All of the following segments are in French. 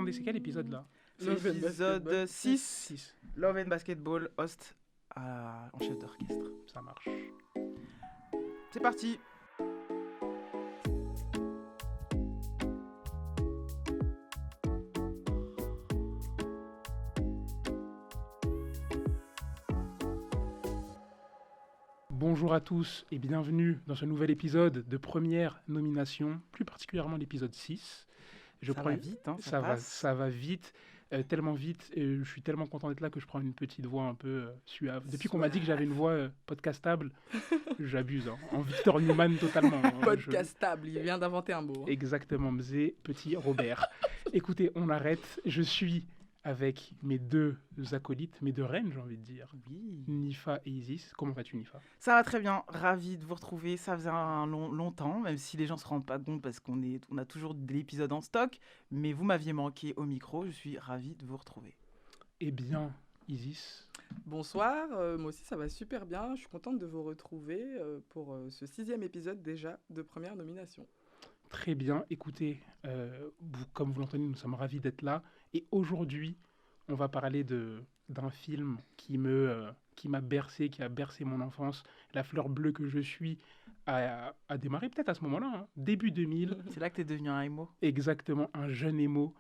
attendez, c'est quel épisode là? C'est l'épisode 6. 6. Love and Basketball, host en chef d'orchestre. Ça marche. C'est parti. Bonjour à tous et bienvenue dans ce nouvel épisode de première nomination, plus particulièrement l'épisode 6. Ça va vite, hein, ça va vite, tellement vite, et je suis tellement content d'être là que je prends une petite voix un peu suave. Depuis qu'on m'a dit que j'avais une voix podcastable, j'abuse, hein, en Victor Newman totalement. Podcastable, il vient d'inventer un mot. Exactement, Mzé, petit Robert. Écoutez, on arrête, je suis avec mes deux acolytes, mes deux reines, j'ai envie de dire. Oui. Nifa et Isis. Comment vas-tu, Nifa? Ça va très bien, ravi de vous retrouver. Ça faisait longtemps, même si les gens ne se rendent pas compte parce qu'on a toujours de l'épisode en stock. Mais vous m'aviez manqué au micro, je suis ravi de vous retrouver. Eh bien, Isis. Bonsoir, moi aussi ça va super bien. Je suis contente de vous retrouver pour ce 6e épisode déjà de première nomination. Très bien, écoutez, comme vous l'entendez, nous sommes ravis d'être là. Et aujourd'hui, on va parler d'un film qui m'a bercé, qui a bercé mon enfance. La fleur bleue que je suis a démarré peut-être à ce moment-là, hein, début 2000. C'est là que tu es devenu un émo. Exactement, un jeune émo.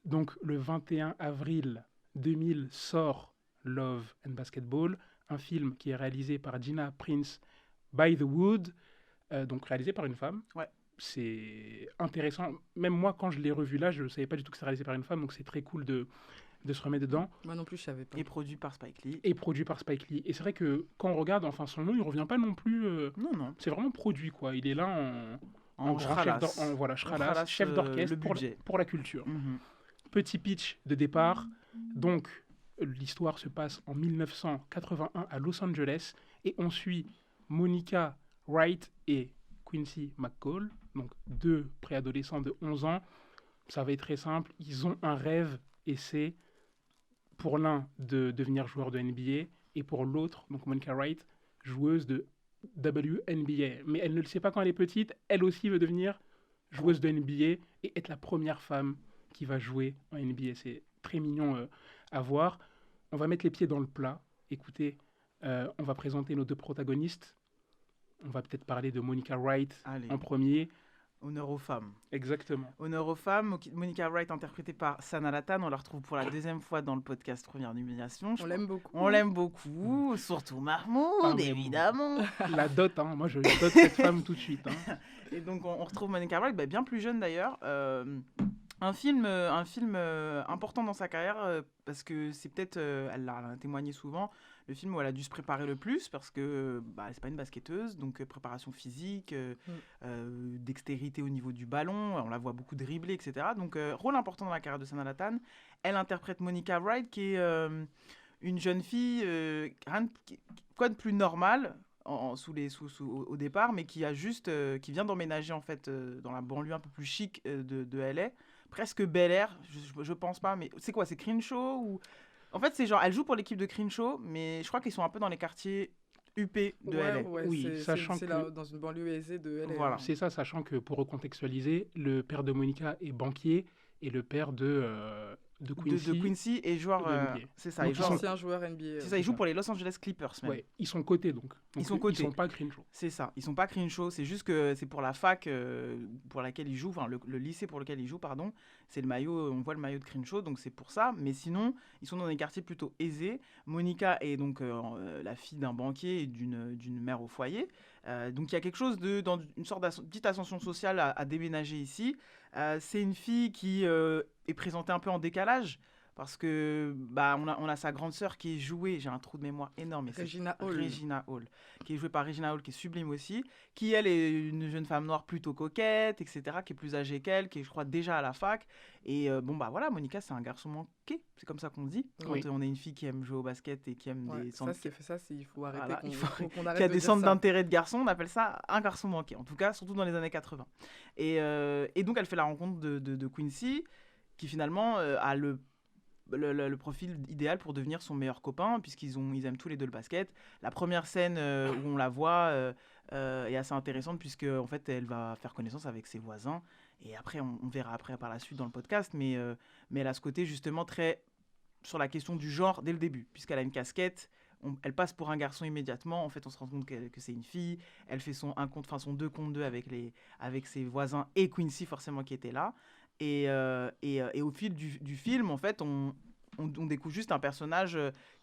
Donc le 21 avril 2000 sort Love and Basketball, un film qui est réalisé par Gina Prince by the Wood, donc réalisé par une femme. Ouais. C'est intéressant. Même moi, quand je l'ai revu là, je ne savais pas du tout que c'est réalisé par une femme, donc c'est très cool de se remettre dedans. Moi non plus, je savais pas. Et produit par Spike Lee. Et c'est vrai que quand on regarde, enfin son nom, il revient pas non plus. Non. C'est vraiment produit, quoi. Il est là en Chralas, chef d'orchestre pour la culture. Mm-hmm. Petit pitch de départ. Donc, l'histoire se passe en 1981 à Los Angeles et on suit Monica Wright et Quincy McCall, donc deux préadolescents de 11 ans. Ça va être très simple. Ils ont un rêve et c'est pour l'un de devenir joueur de NBA et pour l'autre, donc Monica Wright, joueuse de WNBA. Mais elle ne le sait pas quand elle est petite. Elle aussi veut devenir joueuse de NBA et être la première femme qui va jouer en NBA. C'est très mignon à voir. On va mettre les pieds dans le plat. Écoutez, on va présenter nos deux protagonistes. On va peut-être parler de Monica Wright en premier. Honneur aux femmes. Exactement. Honneur aux femmes. Monica Wright, interprétée par Sana Lathan. On la retrouve pour la deuxième fois dans le podcast Première Nomination. On l'aime beaucoup. Surtout Mahmoud, évidemment. La dot, hein. Moi je dote cette femme tout de suite. Hein. Et donc on retrouve Monica Wright, bien plus jeune d'ailleurs. Un film important dans sa carrière parce que c'est peut-être, elle l'a témoigné souvent, le film où elle a dû se préparer le plus parce que c'est pas une basketteuse, donc préparation physique, dextérité au niveau du ballon, on la voit beaucoup dribbler, etc. Donc rôle important dans la carrière de Sana Lathan. Elle interprète Monica Wright qui est une jeune fille, quoi de plus normal au départ, mais qui vient d'emménager en fait dans la banlieue un peu plus chic de LA. Presque Bel Air, je pense pas, mais c'est quoi, c'est Crenshaw ou... En fait, c'est genre, elle joue pour l'équipe de Crenshaw, mais je crois qu'ils sont un peu dans les quartiers UP de LA. Ouais, oui, c'est là, dans une banlieue aisée de LA. Voilà. C'est ça, sachant que pour recontextualiser, le père de Monica est banquier et le père de Quincy est joueur. C'est ça, il est un joueur NBA. C'est ça, il joue pour les Los Angeles Clippers même. Ouais, ils sont cotés donc. Ils sont pas Crenshaw. C'est ça, ils sont pas Crenshaw. C'est juste que c'est pour la fac pour laquelle il joue, enfin le lycée pour lequel il joue, pardon. C'est le maillot, on voit le maillot de Crenshaw, donc c'est pour ça. Mais sinon, ils sont dans des quartiers plutôt aisés. Monica est donc la fille d'un banquier et d'une mère au foyer. Donc il y a quelque chose dans une sorte de petite ascension sociale à déménager ici. C'est une fille qui est présentée un peu en décalage parce que on a sa grande sœur qui est jouée, j'ai un trou de mémoire énorme, Regina Hall, qui est jouée par Regina Hall, qui est sublime aussi, qui elle est une jeune femme noire plutôt coquette, etc., qui est plus âgée qu'elle, qui est je crois déjà à la fac. Et voilà, Monica c'est un garçon manqué, c'est comme ça qu'on dit quand on est une fille qui aime jouer au basket et qui aime des centres. Il faut arrêter. Voilà, qu'on arrête. Qui a des centres d'intérêt de garçon, on appelle ça un garçon manqué. En tout cas, surtout dans les années 80. Et donc elle fait la rencontre de Quincy, qui finalement a le profil idéal pour devenir son meilleur copain, puisqu'ils aiment tous les deux le basket. La première scène où on la voit est assez intéressante, puisque en fait elle va faire connaissance avec ses voisins et après, on verra après par la suite dans le podcast, mais elle a ce côté justement très sur la question du genre dès le début, puisqu'elle a une casquette, elle passe pour un garçon immédiatement, en fait on se rend compte que c'est une fille, elle fait son 2 contre 2 avec ses voisins et Quincy forcément qui était là, et au fil du film, en fait, on découvre juste un personnage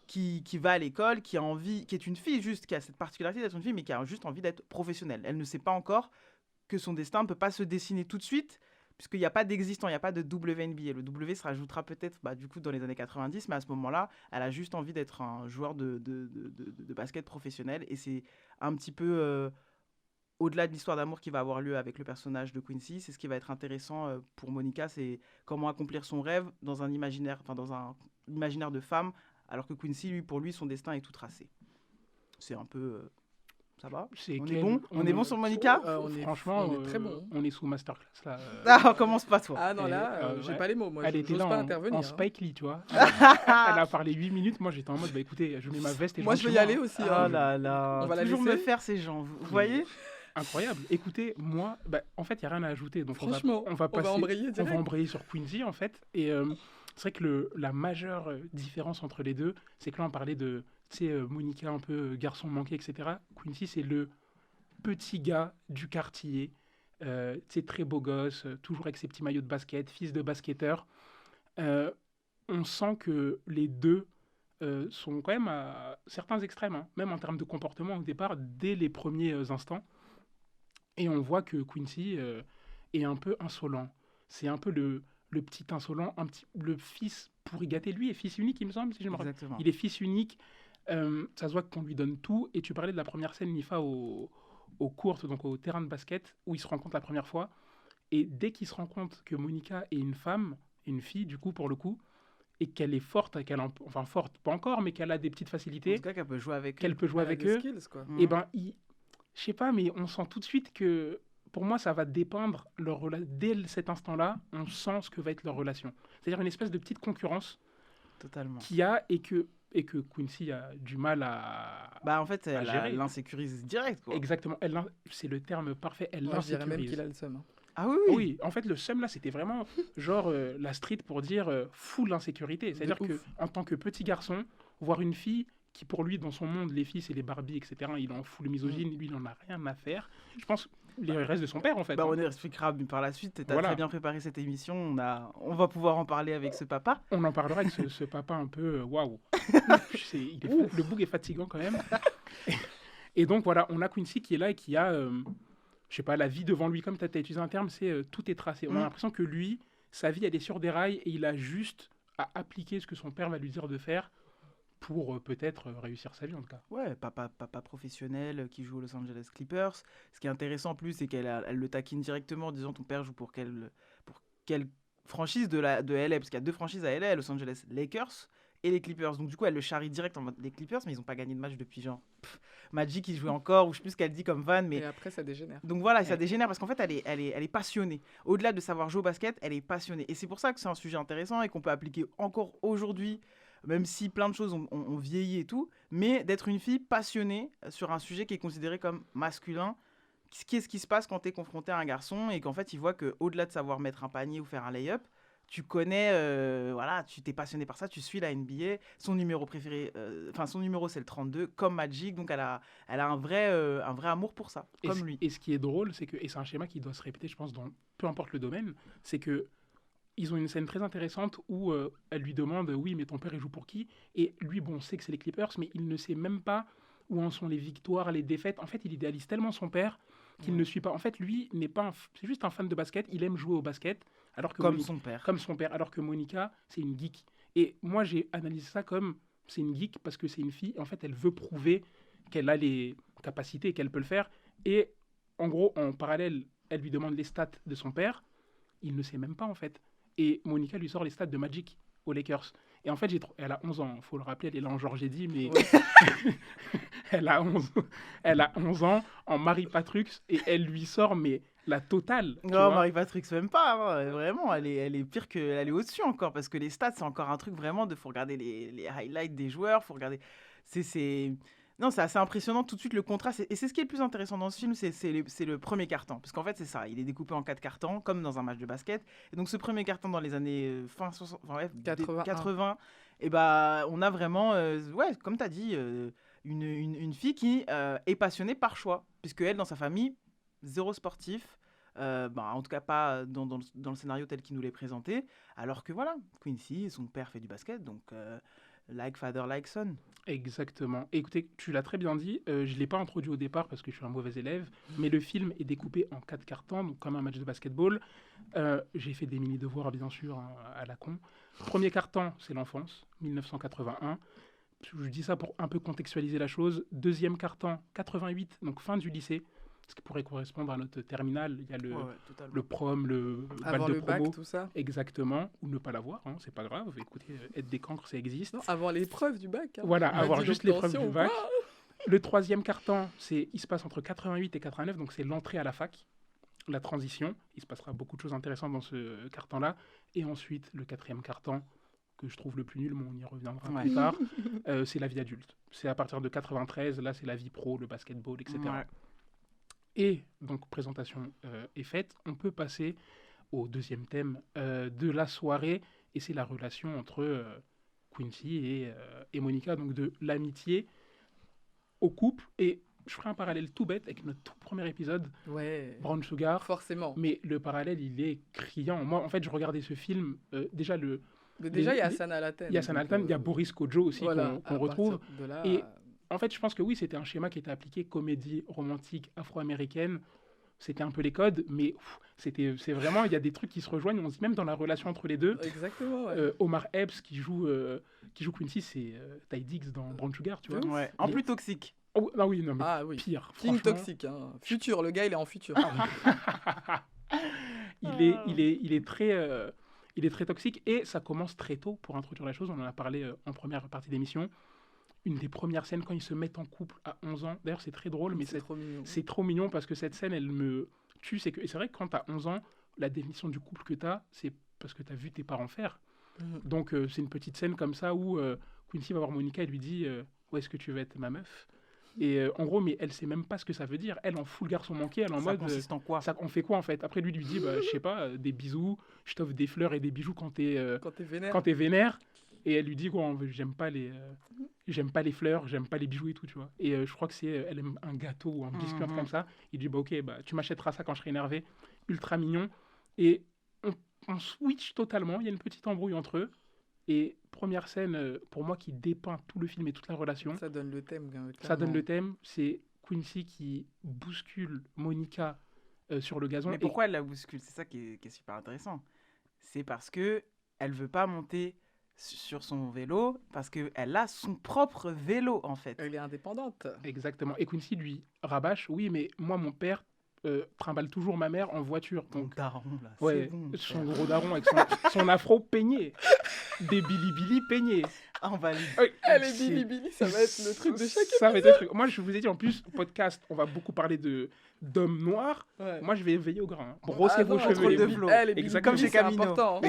qui va à l'école, qui est une fille juste, qui a cette particularité d'être une fille, mais qui a juste envie d'être professionnelle. Elle ne sait pas encore que son destin ne peut pas se dessiner tout de suite, puisqu'il n'y a pas d'existant, il n'y a pas de WNBA. Le W se rajoutera peut-être du coup dans les années 90, mais à ce moment-là, elle a juste envie d'être un joueur de basket professionnel, et c'est un petit peu au-delà de l'histoire d'amour qui va avoir lieu avec le personnage de Quincy. C'est ce qui va être intéressant pour Monica, c'est comment accomplir son rêve dans un imaginaire de femme, alors que Quincy, pour lui, son destin est tout tracé. C'est un peu... ça va ? On est bon sur Monica ? Franchement, on est très bon. On est sous masterclass là. Ah, commence pas toi. Ah non, là, j'ai pas les mots. Moi, elle était là pas intervenir. en Spike Lee, tu vois. Elle a parlé 8 minutes. Moi, j'étais en mode, écoutez, je mets ma veste et moi, je vais y aller aussi. Oh là là. On va toujours me faire ces gens. Vous voyez ? Incroyable. Écoutez, moi, en fait, il n'y a rien à ajouter. Donc franchement, on va embrayer sur Quincy, en fait. Et c'est vrai que la majeure différence entre les deux, c'est que là, on parlait de Monica un peu garçon manqué, etc. Quincy, c'est le petit gars du quartier, très beau gosse, toujours avec ses petits maillots de basket, fils de basketteur. On sent que les deux sont quand même à certains extrêmes, hein, même en termes de comportement au départ, dès les premiers instants. Et on voit que Quincy est un peu insolent. C'est un peu le petit insolent, le fils pourri gâté. Lui est fils unique, il me semble, si je me rappelle. Il est fils unique. Ça se voit qu'on lui donne tout. Et tu parlais de la première scène, Nifa, au court, donc au terrain de basket, où ils se rencontrent la première fois. Et dès qu'il se rend compte que Monica est une fille, du coup, pour le coup, et qu'elle est forte, forte, pas encore, mais qu'elle a des petites facilités. En tout cas, qu'elle peut jouer avec eux. Skills, quoi. Et je sais pas, mais on sent tout de suite que, pour moi, ça va dépendre dès cet instant-là, on sent ce que va être leur relation. C'est-à-dire une espèce de petite concurrence qu'il y a et que Quincy a du mal à en fait, elle l'insécurise direct, quoi. Exactement, c'est le terme parfait, elle l'insécurise. Je dirais même qu'il a le seum. Hein. Ah oui. Oui, en fait, le seum, là, c'était vraiment genre la street pour dire full insécurité. C'est-à-dire qu'en tant que petit garçon, voir une fille qui, pour lui, dans son monde, les filles, c'est les Barbie, etc., il en fout le misogyne, lui, il n'en a rien à faire. Je pense les restes de son père, en fait. On expliquera par la suite. Tu as très bien préparé cette émission. On va pouvoir en parler avec ce papa. On en parlera avec ce papa un peu waouh. Le boug est fatigant quand même. Et donc, voilà, on a Quincy qui est là et qui a, je sais pas, la vie devant lui. Comme tu as utilisé un terme, c'est tout est tracé. On a l'impression que lui, sa vie, elle est sur des rails et il a juste à appliquer ce que son père va lui dire de faire pour peut-être réussir sa vie, en tout cas. Ouais, papa professionnel qui joue aux Los Angeles Clippers. Ce qui est intéressant en plus, c'est qu'elle le taquine directement en disant ton père joue pour quelle franchise de LA, parce qu'il y a 2 franchises à LA, Los Angeles Lakers et les Clippers. Donc du coup, elle le charrie direct en mode les Clippers, mais ils n'ont pas gagné de match depuis Magic, il jouait encore, ou je sais plus ce qu'elle dit comme van. Mais... Et après, ça dégénère. Donc voilà, ça dégénère parce qu'en fait, elle est passionnée. Au-delà de savoir jouer au basket, elle est passionnée. Et c'est pour ça que c'est un sujet intéressant et qu'on peut appliquer encore aujourd'hui, même si plein de choses ont vieilli et tout, mais d'être une fille passionnée sur un sujet qui est considéré comme masculin. Qu'est-ce qui se passe quand tu es confronté à un garçon et qu'en fait, il voit qu'au-delà de savoir mettre un panier ou faire un lay-up, tu connais, tu t'es passionné par ça, tu suis la NBA, son numéro préféré, son numéro c'est le 32, comme Magic, donc elle a un vrai amour pour ça, comme lui. Et ce qui est drôle, c'est que, et c'est un schéma qui doit se répéter, je pense, dans peu importe le domaine, c'est que ils ont une scène très intéressante où elle lui demande « Oui, mais ton père, il joue pour qui ?» Et lui, on sait que c'est les Clippers, mais il ne sait même pas où en sont les victoires, les défaites. En fait, il idéalise tellement son père qu'il ne suit pas. En fait, lui, c'est juste un fan de basket. Il aime jouer au basket. Alors que son père. Comme son père. Alors que Monica, c'est une geek. Et moi, j'ai analysé ça comme c'est une geek parce que c'est une fille. En fait, elle veut prouver qu'elle a les capacités, qu'elle peut le faire. Et en gros, en parallèle, elle lui demande les stats de son père. Il ne sait même pas, en fait. Et Monica lui sort les stats de Magic aux Lakers. Et en fait, elle a 11 ans. Il faut le rappeler, elle est là en Georges Eddy, mais elle a 11 ans en Mary Patrux et elle lui sort la totale. Non, Mary Patrux, même pas. Hein. Vraiment, elle est pire elle est au-dessus encore parce que les stats, c'est encore un truc vraiment faut regarder les highlights des joueurs, faut regarder. Non, c'est assez impressionnant tout de suite le contraste. Et c'est ce qui est le plus intéressant dans ce film, c'est le premier carton. Parce qu'en fait, c'est ça. Il est découpé en 4 cartons, comme dans un match de basket. Et donc, ce premier carton dans les années fin 60, enfin, bref, 80, et bah, on a vraiment, ouais, comme tu as dit, une fille qui est passionnée par choix. Puisque elle, dans sa famille, zéro sportif. Bah, en tout cas, pas dans le scénario tel qu'il nous l'est présenté. Alors que voilà, Quincy, son père fait du basket. Donc, like father, like son. Exactement. Écoutez, tu l'as très bien dit, je ne l'ai pas introduit au départ parce que je suis un mauvais élève, mais le film est découpé en 4 cartons, donc comme un match de basketball. J'ai fait des mini-devoirs, bien sûr, hein, à la con. Premier carton, c'est l'enfance, 1981. Je dis ça pour un peu contextualiser la chose. Deuxième carton, 88, donc fin du lycée, ce qui pourrait correspondre à notre terminale. Il y a le prom, le bal avant de le promo. bac, tout ça. Exactement, ou ne pas l'avoir, hein, c'est pas grave. Écoutez, être des cancres, ça existe. Non, avant l'épreuve du bac. Hein. Voilà, On m'a avoir dit juste l'épreuve l'obtention du ou bac. pas. Le troisième carton, il se passe entre 88 et 89, donc c'est l'entrée à la fac, la transition. Il se passera beaucoup de choses intéressantes dans ce carton-là. Et ensuite, le quatrième carton, que je trouve le plus nul, mais on y reviendra plus tard, c'est la vie adulte. C'est à partir de 93, là c'est la vie pro, le basketball, etc. Ouais. Et donc, présentation est faite, on peut passer au deuxième thème de la soirée, et c'est la relation entre Quincy et Monica, donc de l'amitié au couple. Et je ferai un parallèle tout bête avec notre tout premier épisode, Ouais. Brown Sugar, Forcément. mais le parallèle, il est criant. Moi, en fait, je regardais ce film, déjà, Mais déjà, il y a les- Hassan Al-Attah. il y a Hassan Al-Attah, il y a Boris Kodjoe aussi voilà, qu'on à retrouve. partir de là, Et en fait, je pense que oui, c'était un schéma qui était appliqué, comédie romantique afro-américaine. C'était un peu les codes, mais c'est vraiment, il y a des trucs qui se rejoignent. On se dit même dans la relation entre les deux. exactement. Ouais. Omar Epps qui joue Quincy, c'est Ty Diggs dans Brown Sugar, tu vois. De ouf. Ouais. En Mais- plus toxique. Oh, ah oui, non, mais Ah oui. pire. King franchement. toxique. Hein. Futur, le gars, il est en futur. Il est très toxique et ça commence très tôt pour introduire la chose. On en a parlé en première partie d'émission. Une des premières scènes quand ils se mettent en couple à 11 ans. D'ailleurs, c'est très drôle, mais c'est trop mignon. c'est trop mignon parce que cette scène, elle me tue. Et c'est vrai que quand tu as 11 ans, la définition du couple que tu as, c'est parce que tu as vu tes parents faire. Mhm. Donc, c'est une petite scène comme ça où Quincy va voir Monica et lui dit où est-ce que tu veux être ma meuf? Et en gros, mais elle sait même pas ce que ça veut dire. Elle, en full garçon manqué, elle en Ça mode. consiste en quoi? On fait quoi en fait? Après, lui dit, bah, je sais pas, des bisous, je t'offre des fleurs et des bijoux quand Quand t'es vénère. t'es vénère. Et elle lui dit, quoi, j'aime pas les fleurs, j'aime pas les bijoux et tout, tu vois. Et je crois que elle aime un gâteau ou un biscuit, un truc comme ça. Il dit, bah ok, bah, tu m'achèteras ça quand je serai énervé. Ultra mignon. Et on switch totalement, il y a une petite embrouille entre eux. Et première scène, pour moi, qui dépeint tout le film et toute la relation. Ça donne le thème. Ça donne le thème, c'est Quincy qui bouscule Monica sur le gazon. Mais pourquoi elle la bouscule? C'est ça qui est super intéressant. C'est parce que elle veut pas monter sur son vélo parce qu'elle a son propre vélo en fait. Elle est indépendante. Exactement. Et Quincy lui rabâche, oui, mais moi, mon père trimballe toujours ma mère en voiture. Ton Donc, daron là, ouais, c'est bon. son gros daron avec son afro peigné. Des billy peignés. Ah, on va aller. Elle est C'est- Billy Billy, ça va être le truc de chaque Ça va être le truc. Moi, je vous ai dit, en plus, podcast, on va beaucoup parler d'hommes noirs. Ouais. Moi, je vais veiller au grain. Brossez Ah vos non, cheveux. contrôle les de billes. flow. Elle est Billy Exactement. Billy, Comme chez c'est Camino. important.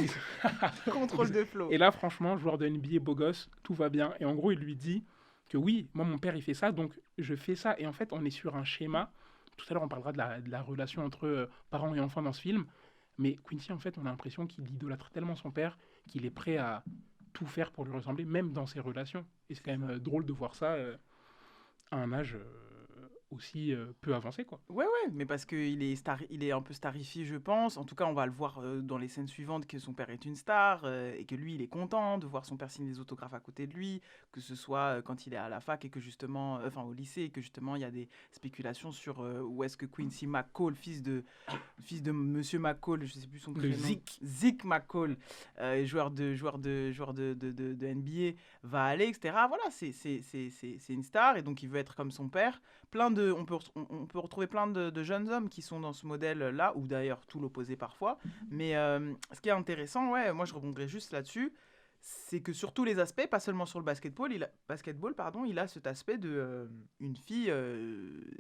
Contrôle de flow. Et là, franchement, joueur de NBA, beau gosse, tout va bien. Et en gros, il lui dit que oui, moi, mon père, il fait ça, donc je fais ça. Et en fait, on est sur un schéma. Tout à l'heure, on parlera de la relation entre parents et enfants dans ce film. Mais Quincy, en fait, on a l'impression qu'il idolâtre tellement son père qu'il est prêt à tout faire pour lui ressembler, même dans ses relations. Et c'est quand même drôle de voir ça à un âge aussi peu avancé, quoi. Ouais, mais parce qu'il il est un peu starifié, je pense. En tout cas, on va le voir dans les scènes suivantes que son père est une star et que lui, il est content de voir son père signer des autographes à côté de lui, que ce soit quand il est à la fac et que justement, enfin au lycée, et que justement, il y a des spéculations sur où est-ce que Quincy McCall, fils de Monsieur McCall, je sais plus son Le prénom, Zeke. McCall, joueur de NBA, va aller, etc. Voilà, c'est une star et donc il veut être comme son père. On peut retrouver plein de jeunes hommes qui sont dans ce modèle-là, ou d'ailleurs tout l'opposé parfois. Mais ce qui est intéressant, ouais, moi je rebondirais juste là-dessus, c'est que sur tous les aspects, pas seulement sur le basketball, il a cet aspect de une fille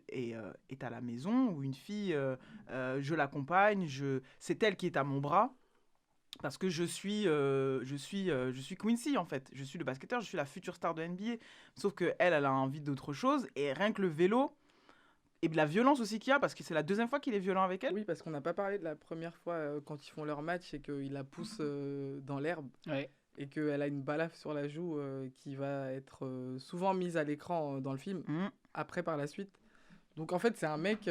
est à la maison, ou une fille, je l'accompagne, c'est elle qui est à mon bras. parce que je suis Quincy en fait. Je suis le basketteur, je suis la future star de NBA. Sauf que elle a envie d'autre chose et rien que le vélo et de la violence aussi qu'il y a parce que c'est la deuxième fois qu'il est violent avec elle. Oui, parce qu'on n'a pas parlé de la première fois quand ils font leur match et qu'il la pousse dans l'herbe Ouais. et qu'elle a une balafre sur la joue qui va être souvent mise à l'écran dans le film, après par la suite. Donc en fait, c'est un mec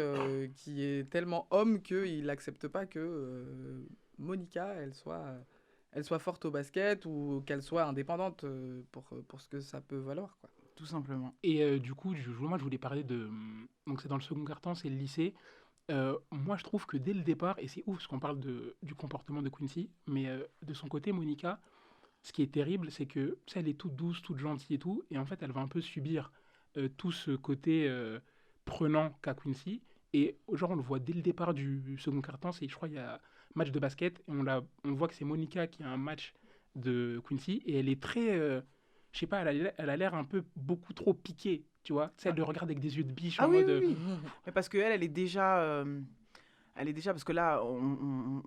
qui est tellement homme qu'il n'accepte pas que Monica, elle soit forte au basket ou qu'elle soit indépendante pour ce que ça peut valoir, quoi. Tout simplement. Et du coup, moi, je voulais parler de. Donc, c'est dans le second carton, c'est le lycée. Moi, je trouve que dès le départ, et c'est ouf parce qu'on parle du comportement de Quincy, mais de son côté, Monica, ce qui est terrible, c'est que tu sais, elle est toute douce, toute gentille et tout, et en fait, elle va un peu subir tout ce côté prenant qu'a Quincy. Et genre, on le voit dès le départ du second carton, je crois, il y a match de basket, et on voit que c'est Monica qui a un match de Quincy, et elle est très. Je sais pas, elle a l'air un peu beaucoup trop piquée, tu vois. Tu sais, elle le regarde avec des yeux de biche Ah en oui, mode. oui, oui. Mais parce qu'elle, elle est déjà. Parce que là, on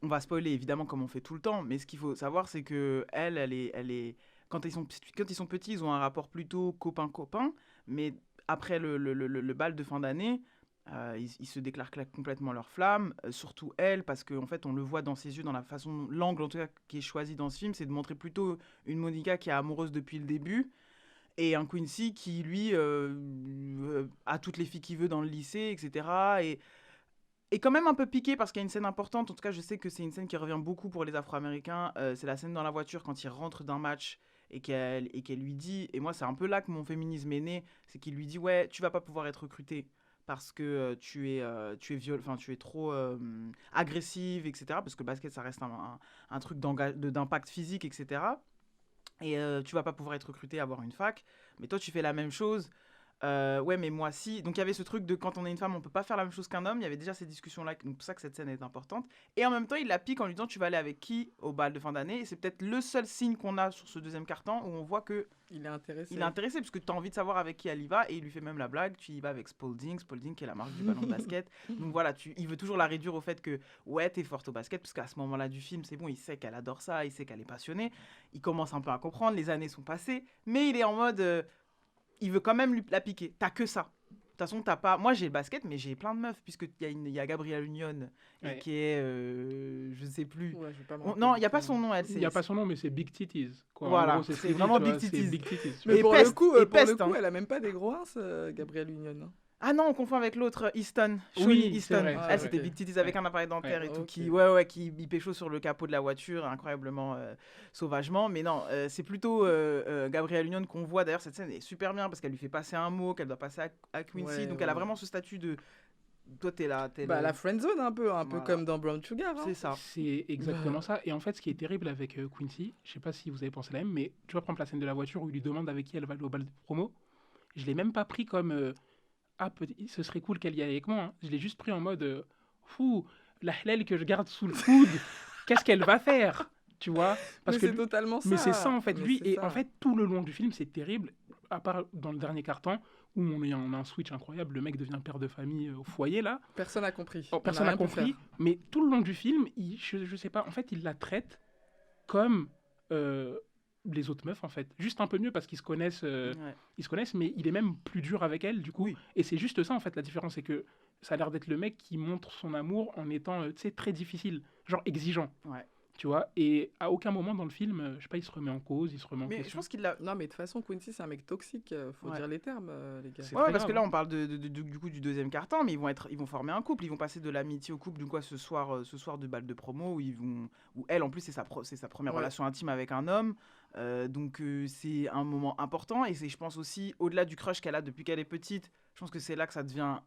va spoiler évidemment comme on fait tout le temps, mais ce qu'il faut savoir, c'est que elle est. Quand ils sont petits, ils ont un rapport plutôt copain-copain, mais après le bal de fin d'année, ils se déclarent complètement leur flamme, surtout elle, parce qu'en fait, on le voit dans ses yeux, dans l'angle en tout cas qui est choisi dans ce film, c'est de montrer plutôt une Monica qui est amoureuse depuis le début, et un Quincy qui, lui, a toutes les filles qu'il veut dans le lycée, etc. Et quand même un peu piqué parce qu'il y a une scène importante. En tout cas, je sais que c'est une scène qui revient beaucoup pour les Afro-Américains. C'est la scène dans la voiture quand il rentre d'un match et qu'elle lui dit... Et moi, c'est un peu là que mon féminisme est né. C'est qu'il lui dit, ouais, tu vas pas pouvoir être recrutée parce que tu es trop agressive, etc. Parce que le basket, ça reste un truc d'impact physique, etc. Et tu vas pas pouvoir être recruté, avoir une fac. Mais toi, tu fais la même chose. Ouais, mais moi, si. Donc, il y avait ce truc de quand on est une femme, on peut pas faire la même chose qu'un homme. Il y avait déjà ces discussions-là. Donc, c'est pour ça que cette scène est importante. Et en même temps, il la pique en lui disant, tu vas aller avec qui au bal de fin d'année. Et c'est peut-être le seul signe qu'on a sur ce deuxième carton où on voit que il est intéressé. Il est intéressé parce que tu as envie de savoir avec qui elle y va. Et il lui fait même la blague, tu y vas avec Spalding qui est la marque du ballon de basket. Donc voilà, il veut toujours la réduire au fait que ouais, t'es forte au basket, parce qu'à ce moment-là du film, c'est bon, il sait qu'elle adore ça, il sait qu'elle est passionnée. Il commence un peu à comprendre, les années sont passées, mais il est en mode il veut quand même la piquer. T'as que ça. De toute façon, t'as pas. Moi, j'ai le basket, mais j'ai plein de meufs, puisque il y a Gabrielle Union, Ouais. qui est. Je sais plus. Ouais, je vais pas me Non, il rappeler n'y a du pas tout. son nom, elle. Il n'y a pas son nom, mais c'est Big Titties. Quoi. Voilà, En gros, ce c'est qu'il dit, vraiment tu vois, Big c'est Titties. Big Titties. Mais Et pour peste, le coup, et peste, hein. elle a même pas des gros ins, Gabrielle Union. Hein. Ah non, on confond avec l'autre, Easton. Oui, Shawnee c'est Easton. vrai, c'est Elle, vrai. c'était Big Titties avec Ouais. un appareil dentaire Ouais. et tout, Ok. qui il pécho sur le capot de la voiture, incroyablement sauvagement. Mais non, c'est plutôt Gabrielle Union qu'on voit. D'ailleurs, cette scène est super bien parce qu'elle lui fait passer un mot, qu'elle doit passer à Quincy. Ouais, donc ouais, elle a ouais. vraiment ce statut de. Toi, t'es là. Bah, la friendzone un peu Voilà. comme dans Brown Sugar. Hein. C'est ça. C'est exactement ça. Et en fait, ce qui est terrible avec Quincy, je sais pas si vous avez pensé la même, mais tu vois, par exemple, la scène de la voiture où il lui demande avec qui elle va aller au bal de promo, je l'ai même pas pris comme ah, ce serait cool qu'elle y aille avec moi. Hein. Je l'ai juste pris en mode fou, la halal que je garde sous le coude, qu'est-ce qu'elle va faire? Tu vois? Parce Mais que c'est totalement ça. mais c'est ça en fait, Mais lui. c'est Et ça. en fait, tout le long du film, c'est terrible, à part dans le dernier carton où on a un switch incroyable, le mec devient père de famille au foyer là. Personne n'a compris. Oh, On personne a n'a rien pu compris, faire. mais tout le long du film, je sais pas, en fait, il la traite comme les autres meufs, en fait. Juste un peu mieux parce qu'ils se connaissent, Ouais. mais il est même plus dur avec elle, du coup. Oui. Et c'est juste ça, en fait, la différence, c'est que ça a l'air d'être le mec qui montre son amour en étant, tu sais, très difficile, genre exigeant. Ouais. Tu vois, et à aucun moment dans le film, je sais pas, il se remet en cause, il se remet en Mais je question. pense qu'il l'a. Non, mais de toute façon, Quincy, c'est un mec toxique. Faut Ouais. dire les termes, les gars. C'est Ouais, très parce grave, que là, hein. on parle du coup du deuxième carton, mais ils vont former un couple. Ils vont passer de l'amitié au couple, du quoi, ce soir de bal de promo, où elle, en plus, c'est sa première Ouais. relation intime avec un homme. Donc, c'est un moment important. Et c'est, je pense aussi, au-delà du crush qu'elle a depuis qu'elle est petite, je pense que c'est là que ça devient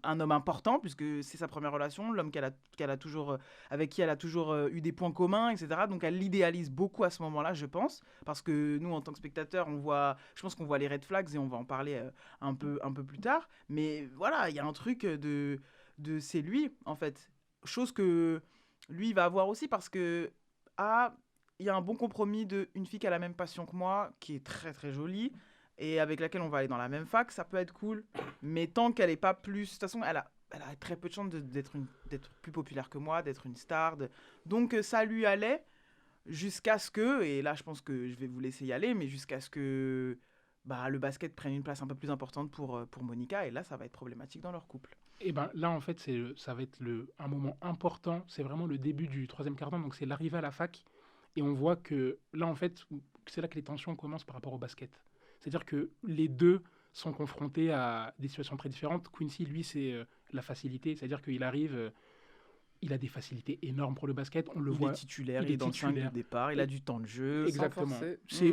un homme important, puisque c'est sa première relation, l'homme qu'elle a toujours, avec qui elle a toujours eu des points communs, etc. Donc elle l'idéalise beaucoup à ce moment-là, je pense, parce que nous, en tant que spectateurs, je pense qu'on voit les red flags et on va en parler un peu plus tard. Mais voilà, il y a un truc c'est lui, en fait. Chose que lui, il va avoir aussi, parce que il y a un bon compromis d'une fille qui a la même passion que moi, qui est très très jolie, et avec laquelle on va aller dans la même fac, ça peut être cool. Mais tant qu'elle est pas plus... De toute façon, elle a très peu de chances d'être plus populaire que moi, d'être une star. Donc ça lui allait jusqu'à ce que, et là je pense que je vais vous laisser y aller, mais jusqu'à ce que le basket prenne une place un peu plus importante pour Monica, et là ça va être problématique dans leur couple. Et ben là, en fait, ça va être un moment important. C'est vraiment le début du troisième quart-temps, donc c'est l'arrivée à la fac. Et on voit que là, en fait, c'est là que les tensions commencent par rapport au basket. C'est-à-dire que les deux sont confrontés à des situations très différentes. Quincy, lui, c'est la facilité. C'est-à-dire qu'il arrive, il a des facilités énormes pour le basket. On le voit. Il est titulaire, il est dans le 5 de départ, il a du temps de jeu. Exactement.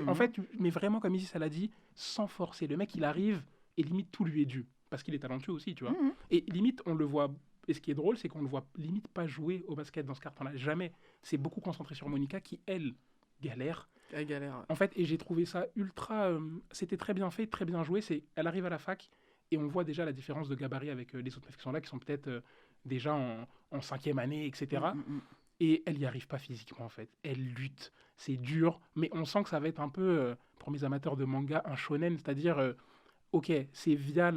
En fait, mais vraiment, comme Isis l'a dit, sans forcer. Le mec, il arrive et limite tout lui est dû. Parce qu'il est talentueux aussi, tu vois. Et limite, on le voit. Et ce qui est drôle, c'est qu'on le voit limite pas jouer au basket dans ce carton-là. Jamais. C'est beaucoup concentré sur Monica qui, elle, galère. Elle galère. En fait, et j'ai trouvé ça ultra... c'était très bien fait, très bien joué. Elle arrive à la fac et on voit déjà la différence de gabarit avec les autres meufs qui sont là, qui sont peut-être déjà en 5e année, etc. Et elle n'y arrive pas physiquement, en fait. Elle lutte. C'est dur, mais on sent que ça va être un peu, pour mes amateurs de manga, un shonen. C'est-à-dire, ok, c'est via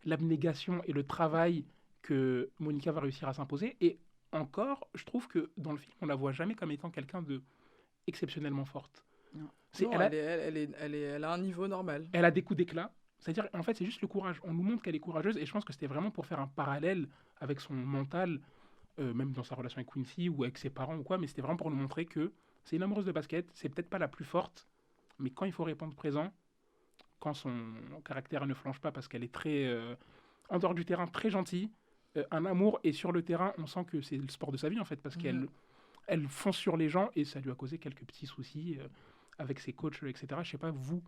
l'abnégation et le travail que Monica va réussir à s'imposer. Et encore, je trouve que dans le film, on la voit jamais comme étant quelqu'un de exceptionnellement forte. Elle a un niveau normal. Elle a des coups d'éclat. C'est-à-dire, en fait, c'est juste le courage. On nous montre qu'elle est courageuse et je pense que c'était vraiment pour faire un parallèle avec son mental, même dans sa relation avec Quincy ou avec ses parents ou quoi, mais c'était vraiment pour nous montrer que c'est une amoureuse de basket, c'est peut-être pas la plus forte, mais quand il faut répondre présent, quand son caractère ne flanche pas parce qu'elle est très, en dehors du terrain, très gentille, un amour, et sur le terrain, on sent que c'est le sport de sa vie, en fait, parce qu'elle fonce sur les gens, et ça lui a causé quelques petits soucis avec ses coachs, etc. Je sais pas, vous,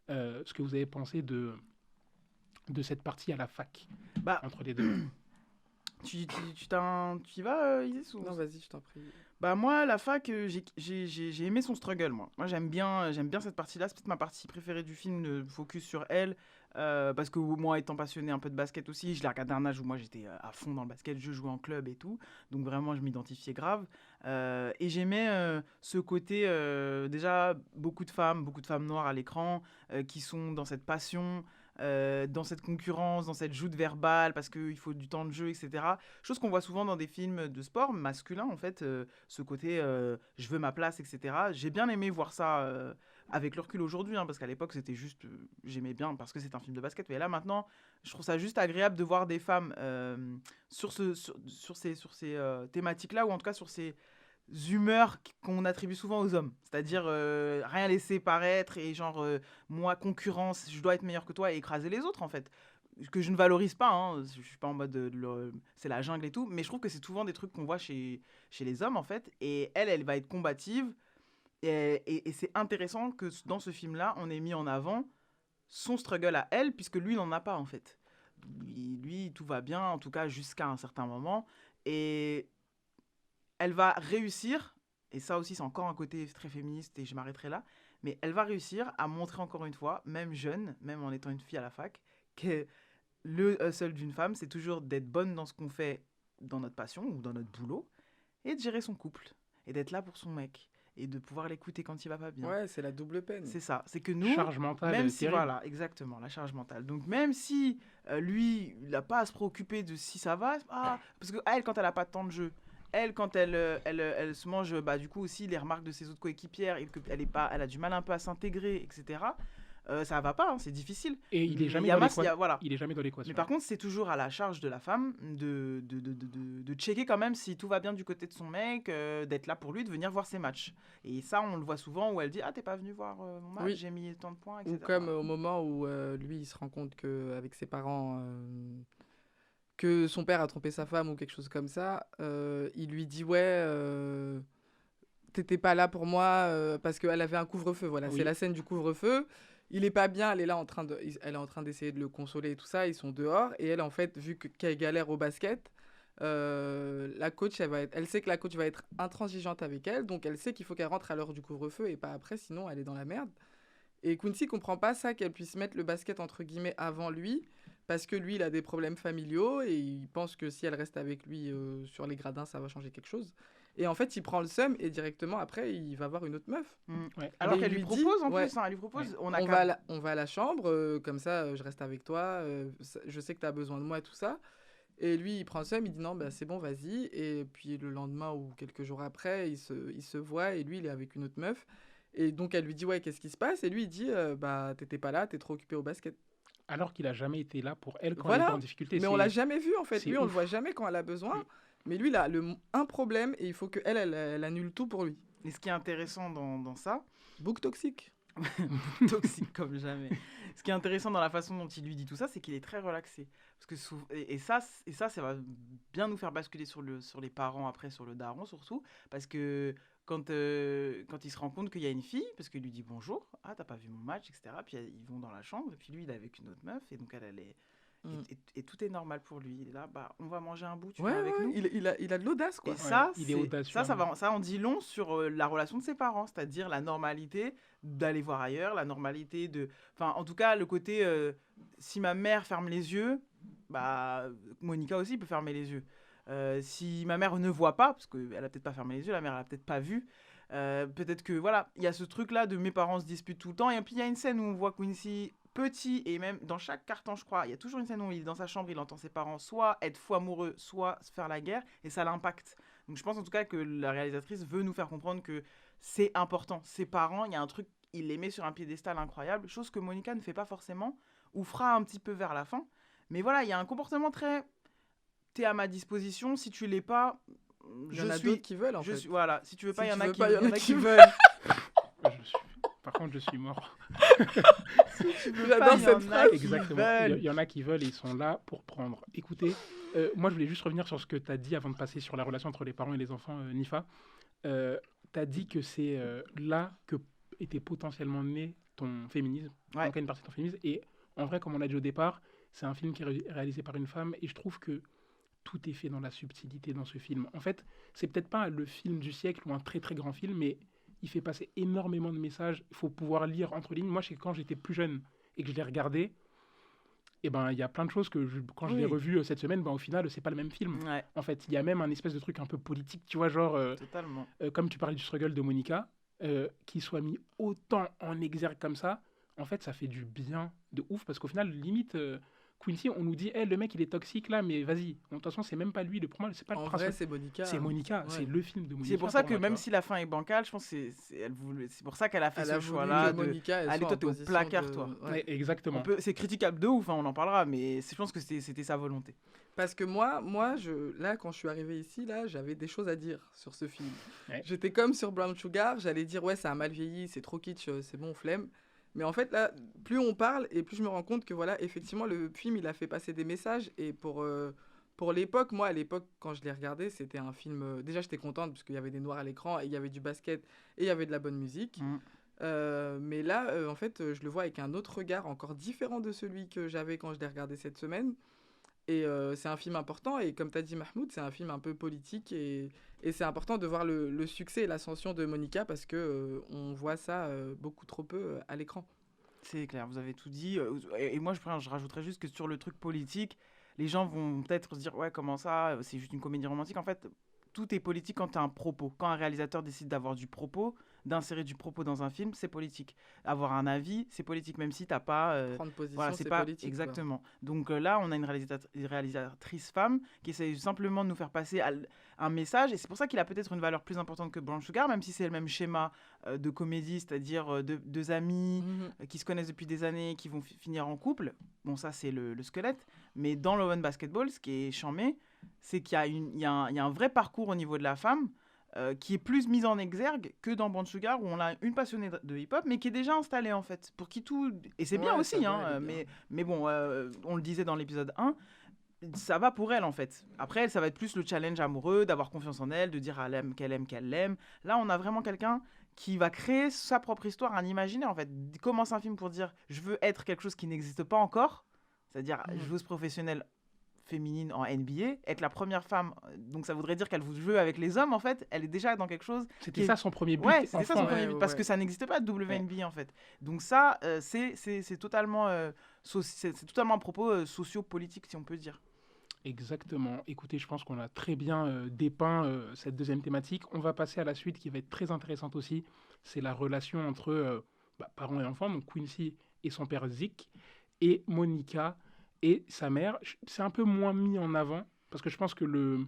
ce que vous avez pensé de cette partie à la fac, entre les deux. Tu y vas, Isis, ou... Non, vas-y, je t'en prie. Moi, la fac, j'ai aimé son struggle, moi. Moi, j'aime bien cette partie-là. C'est peut-être ma partie préférée du film, le focus sur elle. Parce que moi, étant passionné un peu de basket aussi, je l'ai regardé à un âge où moi, j'étais à fond dans le basket. Je jouais en club et tout. Donc, vraiment, je m'identifiais grave. Et j'aimais ce côté, déjà, beaucoup de femmes noires à l'écran qui sont dans cette passion, dans cette concurrence, dans cette joute verbale, parce qu'il faut du temps de jeu, etc. Chose qu'on voit souvent dans des films de sport masculins, en fait, ce côté je veux ma place, etc. J'ai bien aimé voir ça avec le recul aujourd'hui, parce qu'à l'époque, c'était juste, j'aimais bien parce que c'est un film de basket. Mais là, maintenant, je trouve ça juste agréable de voir des femmes sur ces thématiques-là, ou en tout cas sur ces humeurs qu'on attribue souvent aux hommes, c'est-à-dire rien laisser paraître et genre moi concurrence, je dois être meilleur que toi et écraser les autres, en fait, que je ne valorise pas, je suis pas en mode c'est la jungle et tout, mais je trouve que c'est souvent des trucs qu'on voit chez les hommes, en fait, et elle va être combative, et c'est intéressant que dans ce film-là on ait mis en avant son struggle à elle, puisque lui il n'en a pas, en fait. Lui tout va bien, en tout cas jusqu'à un certain moment, et elle va réussir, et ça aussi c'est encore un côté très féministe et je m'arrêterai là, mais elle va réussir à montrer encore une fois, même jeune, même en étant une fille à la fac, que le hustle d'une femme, c'est toujours d'être bonne dans ce qu'on fait, dans notre passion ou dans notre boulot, et de gérer son couple, et d'être là pour son mec, et de pouvoir l'écouter quand il va pas bien. Ouais, c'est la double peine. C'est ça, c'est que nous... Charge mentale, même si, terrible. voilà, exactement, la charge mentale. Donc même si lui, il n'a pas à se préoccuper de si ça va, parce que elle, quand elle n'a pas de temps de jeu, elle, quand elle se mange, du coup aussi les remarques de ses autres coéquipières, et qu'elle elle a du mal un peu à s'intégrer, etc. Ça va pas, c'est difficile. Et il est jamais il est jamais dans l'équation. Mais par contre, c'est toujours à la charge de la femme de checker quand même si tout va bien du côté de son mec, d'être là pour lui, de venir voir ses matchs. Et ça, on le voit souvent où elle dit t'es pas venu voir mon match, j'ai mis tant de points, etc. Ou comme au moment où lui, il se rend compte qu'avec ses parents, que son père a trompé sa femme ou quelque chose comme ça, il lui dit t'étais pas là pour moi parce qu'elle avait un couvre-feu. Voilà, c'est la scène du couvre-feu. Il est pas bien, elle est là elle est en train d'essayer de le consoler et tout ça. Ils sont dehors et elle, en fait, vu qu'elle galère au basket, la coach, elle sait que la coach va être intransigeante avec elle, donc elle sait qu'il faut qu'elle rentre à l'heure du couvre-feu et pas après, sinon elle est dans la merde. Et Quincy comprend pas ça, qu'elle puisse mettre le basket entre guillemets avant lui, parce que lui, il a des problèmes familiaux et il pense que si elle reste avec lui sur les gradins, ça va changer quelque chose. Et en fait, il prend le seum et directement après, il va voir une autre meuf. Ouais. Alors qu'elle lui propose en plus, elle lui propose. On va à la chambre, comme ça, je reste avec toi, je sais que tu as besoin de moi et tout ça. Et lui, il prend le seum, il dit non, c'est bon, vas-y. Et puis le lendemain ou quelques jours après, il se voit et lui, il est avec une autre meuf. Et donc elle lui dit ouais, qu'est-ce qui se passe? Et lui, il dit t'étais pas là, t'es trop occupé au basket. Alors qu'il a jamais été là pour elle quand elle était en difficulté. Mais on l'a jamais vu en fait. Lui, on le ouf. voit jamais quand elle a besoin. Mais lui, il a un problème et il faut qu'elle elle annule tout pour lui. Et ce qui est intéressant dans ça... Book toxique. Toxique comme jamais. Ce qui est intéressant dans la façon dont il lui dit tout ça, c'est qu'il est très relaxé. Parce que et ça va bien nous faire basculer sur les parents après, sur le daron surtout. Parce que quand il se rend compte qu'il y a une fille, parce qu'il lui dit bonjour, ah t'as pas vu mon match, etc. Puis ils vont dans la chambre, et puis lui il est avec une autre meuf, et donc elle est... Et tout est normal pour lui. Il est là, on va manger un bout, tu vas avec nous. Il a de l'audace, quoi. Et ça, il est audacieux. Ça en dit long sur la relation de ses parents, c'est-à-dire la normalité d'aller voir ailleurs, la normalité de... Enfin, en tout cas, le côté, si ma mère ferme les yeux, Monica aussi peut fermer les yeux. Si ma mère ne voit pas, parce qu'elle a peut-être pas fermé les yeux, la mère elle a peut-être pas vu, peut-être que, voilà, il y a ce truc-là de mes parents se disputent tout le temps, et puis il y a une scène où on voit Quincy... petit, et même dans chaque carton, je crois, il y a toujours une scène où il est dans sa chambre, il entend ses parents soit être fou amoureux, soit se faire la guerre, et ça l'impacte. Donc je pense en tout cas que la réalisatrice veut nous faire comprendre que c'est important. Ses parents, il y a un truc, il les met sur un piédestal incroyable, chose que Monica ne fait pas forcément, ou fera un petit peu vers la fin. Mais voilà, il y a un comportement très... T'es à ma disposition, si tu l'es pas... Il y en a d'autres qui veulent, en fait. Voilà, si tu veux pas, il y en a qui veulent. Par contre, je suis mort. J'adore cette phrase. Exactement. Il y en a qui veulent et ils sont là pour prendre. Écoutez, moi, je voulais juste revenir sur ce que tu as dit avant de passer sur la relation entre les parents et les enfants, Nifa. Tu as dit que c'est là que était potentiellement né ton féminisme, en tout cas une partie de ton féminisme. Et en vrai, comme on l'a dit au départ, c'est un film qui est réalisé par une femme et je trouve que tout est fait dans la subtilité dans ce film. En fait, c'est peut-être pas le film du siècle ou un très très grand film, mais il fait passer énormément de messages. Il faut pouvoir lire entre lignes. Moi, quand j'étais plus jeune et que je l'ai regardé, il y a plein de choses que quand je l'ai revu cette semaine, au final, c'est pas le même film. Ouais. En fait, il y a même un espèce de truc un peu politique, tu vois, genre... Totalement. Comme tu parlais du struggle de Monica, qu'il soit mis autant en exergue comme ça, en fait, ça fait du bien de ouf, parce qu'au final, limite... Quincy, on nous dit, le mec, il est toxique là, mais vas-y. De toute façon, c'est même pas lui. Pour moi, c'est pas le principe. En vrai, c'est Monica. C'est Monica, c'est le film de Monica. C'est pour ça que même si la fin est bancale, je pense que c'est pour ça qu'elle a fait ce choix-là. Allez, toi, t'es au placard, toi. Ouais, exactement. C'est critiquable de ouf, on en parlera, mais je pense que c'était sa volonté. Parce que moi, là, quand je suis arrivée ici, là, j'avais des choses à dire sur ce film. Ouais. J'étais comme sur Brown Sugar, j'allais dire, ouais, ça a mal vieilli, c'est trop kitsch, c'est bon, flemme. Mais en fait, là, plus on parle et plus je me rends compte que, voilà, effectivement, le film, il a fait passer des messages. Et pour l'époque, moi, à l'époque, quand je l'ai regardé, c'était un film... déjà, j'étais contente parce qu'il y avait des noirs à l'écran et il y avait du basket et il y avait de la bonne musique. Mais là, en fait, je le vois avec un autre regard encore différent de celui que j'avais quand je l'ai regardé cette semaine. Et c'est un film important. Et comme tu as dit, Mahmoud, c'est un film un peu politique. Et c'est important de voir le succès et l'ascension de Monica parce qu'on voit ça beaucoup trop peu à l'écran. C'est clair, vous avez tout dit. Et moi, je rajouterais juste que sur le truc politique, les gens vont peut-être se dire « Ouais, comment ça? C'est juste une comédie romantique. » En fait, tout est politique quand tu as un propos. Quand un réalisateur décide d'avoir du propos, d'insérer du propos dans un film, c'est politique. Avoir un avis, c'est politique, même si tu n'as pas... prendre position, c'est pas politique. Exactement. Quoi. Donc là, on a une réalisatrice femme qui essaie simplement de nous faire passer un message. Et c'est pour ça qu'il a peut-être une valeur plus importante que Brown Sugar, même si c'est le même schéma de comédie, c'est-à-dire deux amis qui se connaissent depuis des années, qui vont finir en couple. Bon, ça, c'est le squelette. Mais dans Love and Basketball, ce qui est charmé, c'est qu'il y a un vrai parcours au niveau de la femme qui est plus mise en exergue que dans Brown Sugar, où on a une passionnée de hip-hop, mais qui est déjà installée, en fait. Pour qui tout... Et c'est bien aussi, hein, mais bon, on le disait dans l'épisode 1, ça va pour elle, en fait. Après, elle, ça va être plus le challenge amoureux, d'avoir confiance en elle, de dire qu'elle l'aime. Là, on a vraiment quelqu'un qui va créer sa propre histoire, un imaginaire, en fait. Il commence un film pour dire « Je veux être quelque chose qui n'existe pas encore », c'est-à-dire joueuse professionnelle féminine en NBA, être la première femme, donc ça voudrait dire qu'elle vous joue avec les hommes, en fait, elle est déjà dans quelque chose... C'était ça son premier but. Ouais, c'était ça son premier but, parce que ça n'existe pas de WNBA, en fait. Donc ça, c'est totalement, c'est totalement un propos socio-politique, si on peut dire. Exactement. Écoutez, je pense qu'on a très bien dépeint cette deuxième thématique. On va passer à la suite qui va être très intéressante aussi. C'est la relation entre parents et enfants, donc Quincy et son père Zeke, et Monica, Et sa mère, c'est un peu moins mis en avant, parce que je pense que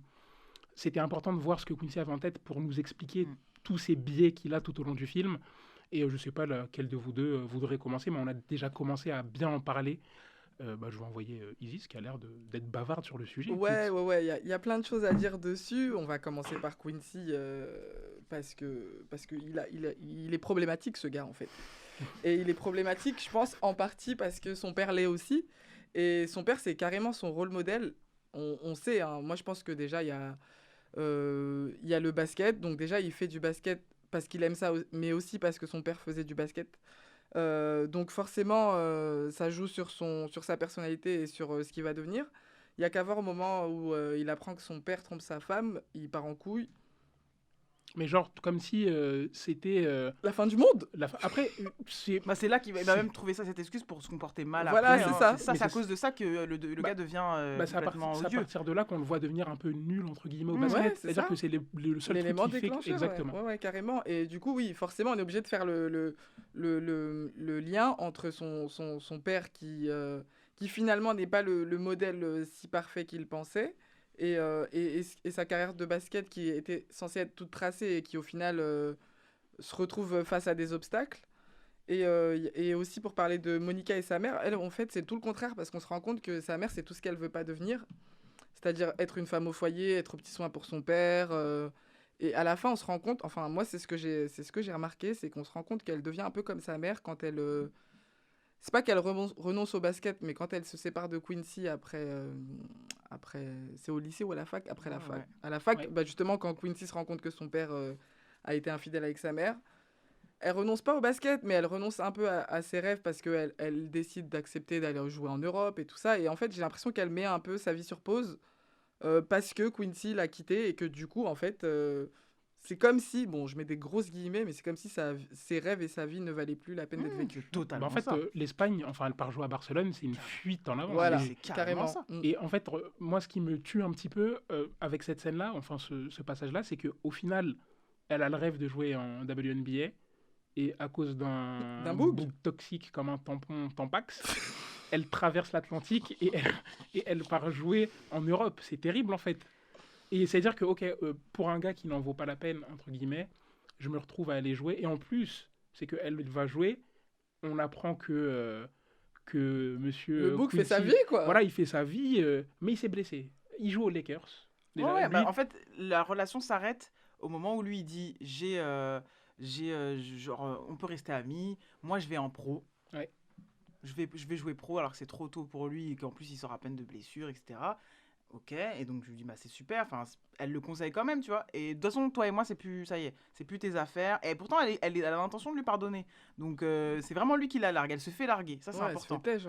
c'était important de voir ce que Quincy avait en tête pour nous expliquer tous ces biais qu'il a tout au long du film. Et je ne sais pas laquelle de vous deux voudrait commencer, mais on a déjà commencé à bien en parler. Je vais envoyer Isis, qui a l'air d'être bavarde sur le sujet. Ouais, il y a plein de choses à dire dessus. On va commencer par Quincy, parce que il est problématique, ce gars, en fait. Et il est problématique, je pense, en partie parce que son père l'est aussi. Et son père, c'est carrément son rôle modèle. On sait, hein, moi je pense que déjà, il y a le basket. Donc déjà, il fait du basket parce qu'il aime ça, mais aussi parce que son père faisait du basket. Donc forcément, ça joue sur sa personnalité et sur ce qu'il va devenir. Il y a qu'à voir au moment où il apprend que son père trompe sa femme, il part en couille. Mais genre, comme si c'était... La fin du monde. Après, c'est... c'est là qu'il va même trouver cette excuse pour se comporter mal voilà, après. c'est ça. C'est à cause de ça que le gars devient complètement odieux. C'est à partir de là qu'on le voit devenir un peu nul, entre guillemets, au basket. Ouais, c'est-à-dire que c'est le seul l'élément truc qui fait... Exactement. Ouais, carrément. Et du coup, oui, forcément, on est obligé de faire le lien entre son père qui finalement n'est pas le modèle si parfait qu'il pensait, et sa carrière de basket qui était censée être toute tracée et qui au final se retrouve face à des obstacles. Et aussi pour parler de Monica et sa mère, elle en fait c'est tout le contraire, parce qu'on se rend compte que sa mère c'est tout ce qu'elle veut pas devenir, c'est-à-dire être une femme au foyer, être au petit soin pour son père, et à la fin on se rend compte, enfin moi c'est ce que j'ai remarqué, c'est qu'on se rend compte qu'elle devient un peu comme sa mère quand elle c'est pas qu'elle renonce au basket, mais quand elle se sépare de Quincy après c'est au lycée ou à la fac, après la fac. Ouais. À la fac, justement, quand Quincy se rend compte que son père a été infidèle avec sa mère, elle renonce pas au basket, mais elle renonce un peu à ses rêves, parce qu'elle décide d'accepter d'aller jouer en Europe et tout ça. Et en fait, j'ai l'impression qu'elle met un peu sa vie sur pause parce que Quincy l'a quittée, et que du coup, en fait, c'est comme si, bon, je mets des grosses guillemets, mais c'est comme si ses rêves et sa vie ne valaient plus la peine d'être vécus. Totalement. En fait, l'Espagne, enfin, elle part jouer à Barcelone, c'est une fuite en avant. Voilà, c'est carrément ça. Et en fait, moi, ce qui me tue un petit peu avec cette scène-là, enfin, ce passage-là, c'est qu'au final, elle a le rêve de jouer en WNBA, et à cause d'un bug toxique comme un tampon Tampax, elle traverse l'Atlantique et elle part jouer en Europe. C'est terrible, en fait. Et c'est-à-dire que, pour un gars qui n'en vaut pas la peine, entre guillemets, je me retrouve à aller jouer. Et en plus, c'est qu'elle va jouer, on apprend que monsieur... Le bouc fait sa vie, quoi. Voilà, il fait sa vie, mais il s'est blessé. Il joue aux Lakers. Déjà, en fait, la relation s'arrête au moment où lui, il dit, on peut rester amis, moi je vais en pro. Ouais. Je vais jouer pro alors que c'est trop tôt pour lui et qu'en plus il sort à peine de blessure, etc. Ok, et donc je lui dis c'est super, enfin elle le conseille quand même, tu vois. Et de toute façon, toi et moi, c'est plus tes affaires. Et pourtant elle a l'intention de lui pardonner. Donc c'est vraiment lui qui la largue, elle se fait larguer, ça c'est important. Elle se fait tège,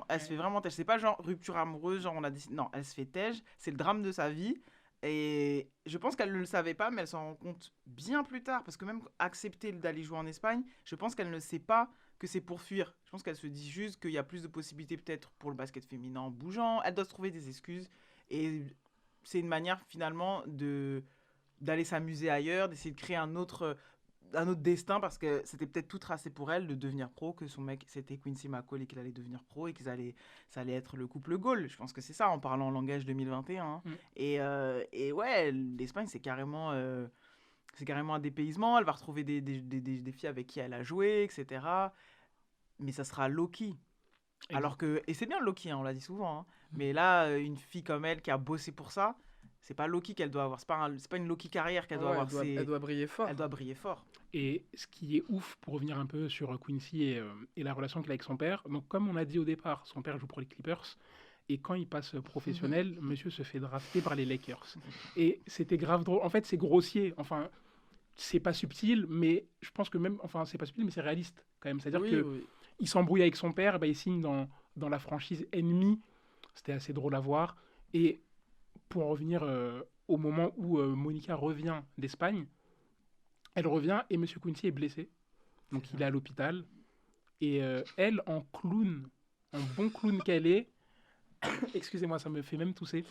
elle se fait vraiment tège, c'est pas genre rupture amoureuse, genre on a décidé, non, elle se fait tège, c'est le drame de sa vie. Et je pense qu'elle ne le savait pas, mais elle s'en rend compte bien plus tard, parce que même accepter d'aller jouer en Espagne, je pense qu'elle ne sait pas que c'est pour fuir. Je pense qu'elle se dit juste qu'il y a plus de possibilités peut-être pour le basket féminin en bougeant. Elle doit se trouver des excuses. Et c'est une manière finalement d'aller s'amuser ailleurs, d'essayer de créer un autre destin, parce que c'était peut-être tout tracé pour elle de devenir pro, que son mec c'était Quincy McCall et qu'il allait devenir pro et ça allait être le couple goal. Je pense que c'est ça en parlant en langage 2021. Et ouais, l'Espagne c'est carrément un dépaysement. Elle va retrouver des filles avec qui elle a joué, etc. Mais ça sera low-key. Alors que, et c'est bien low-key, on l'a dit souvent, mais là, une fille comme elle qui a bossé pour ça, c'est pas low-key qu'elle doit avoir, c'est pas une low-key carrière qu'elle doit avoir. Elle doit briller fort. Elle doit briller fort. Et ce qui est ouf, pour revenir un peu sur Quincy et la relation qu'il a avec son père, donc comme on a dit au départ, son père joue pour les Clippers, et quand il passe professionnel, monsieur se fait drafter par les Lakers. Et c'était grave drôle. En fait, c'est grossier, enfin... C'est pas subtil, mais je pense que même... Enfin, c'est pas subtil, mais c'est réaliste, quand même. C'est-à-dire il s'embrouille avec son père, il signe dans la franchise ennemie. C'était assez drôle à voir. Et pour en revenir au moment où Monica revient d'Espagne, elle revient et Monsieur Quincy est blessé. Donc il est à l'hôpital. Et elle, en bon clown qu'elle est... Excusez-moi, ça me fait même tousser.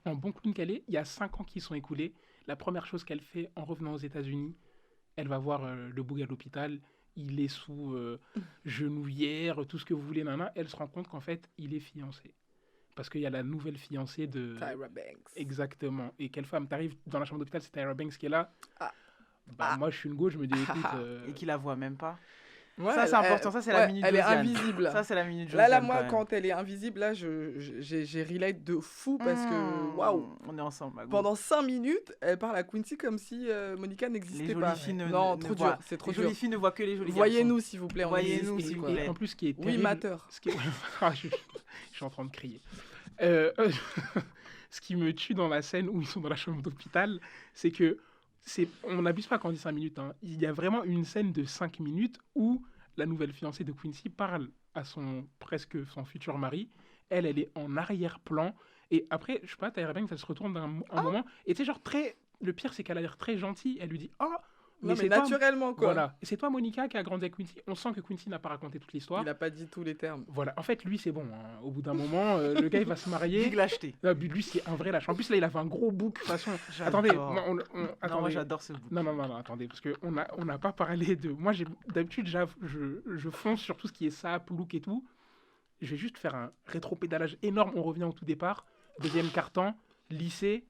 En bon clown qu'elle est, il y a 5 ans qui sont écoulés. La première chose qu'elle fait en revenant aux États-Unis, elle va voir le boug à l'hôpital il est sous genouillère, tout ce que vous voulez, nana. Elle se rend compte qu'en fait, il est fiancé. Parce qu'il y a la nouvelle fiancée de... Tyra Banks. Exactement. Et quelle femme? T'arrives dans la chambre d'hôpital, c'est Tyra Banks qui est là. Ah. Moi, je suis une go, je me dis, écoute... Et qui la voit même pas. Ouais, ça, c'est important. Ça, c'est la minute elle est Josiane. invisible. Ça, c'est la minute Josiane. Là, moi, quand elle est invisible, là, j'ai relate de fou parce que, waouh, on est ensemble. pendant 5 minutes, elle parle à Quincy comme si Monica n'existait pas. Non, trop dur, c'est trop dur. Les jolies filles ne voient que les jolis garçons. Voyez-nous, s'il vous plaît. Voyez-nous, s'il vous plaît. Et en plus, ce qui est Oui, terrible... Matter. je suis en train de crier. Ce qui me tue dans la scène où ils sont dans la chambre d'hôpital, c'est que... on n'abuse pas quand on dit 5 minutes. Hein. Il y a vraiment une scène de 5 minutes où la nouvelle fiancée de Quincy parle à son futur mari. Elle est en arrière-plan. Et après, je sais pas, Tyra Banks, elle se retourne un moment. Et tu sais, genre, le pire, c'est qu'elle a l'air très gentille. Elle lui dit, oh, mais naturellement, quoi. Voilà. Et c'est toi, Monica, qui a grandi avec Quincy. On sent que Quincy n'a pas raconté toute l'histoire. Il n'a pas dit tous les termes. Voilà. En fait, lui, c'est bon. Hein. Au bout d'un moment, le gars, il va se marier. Big lâcheté. Lui, c'est un vrai lâche. En plus, là, il avait un gros bouc. De toute façon, attendez. Moi, j'adore ce bouc. Non, attendez. Parce qu'on n'a pas parlé de... Moi, d'habitude, je fonce sur tout ce qui est sap, look et tout. Je vais juste faire un rétro-pédalage énorme. On revient au tout départ. Deuxième quart-temps, lycée.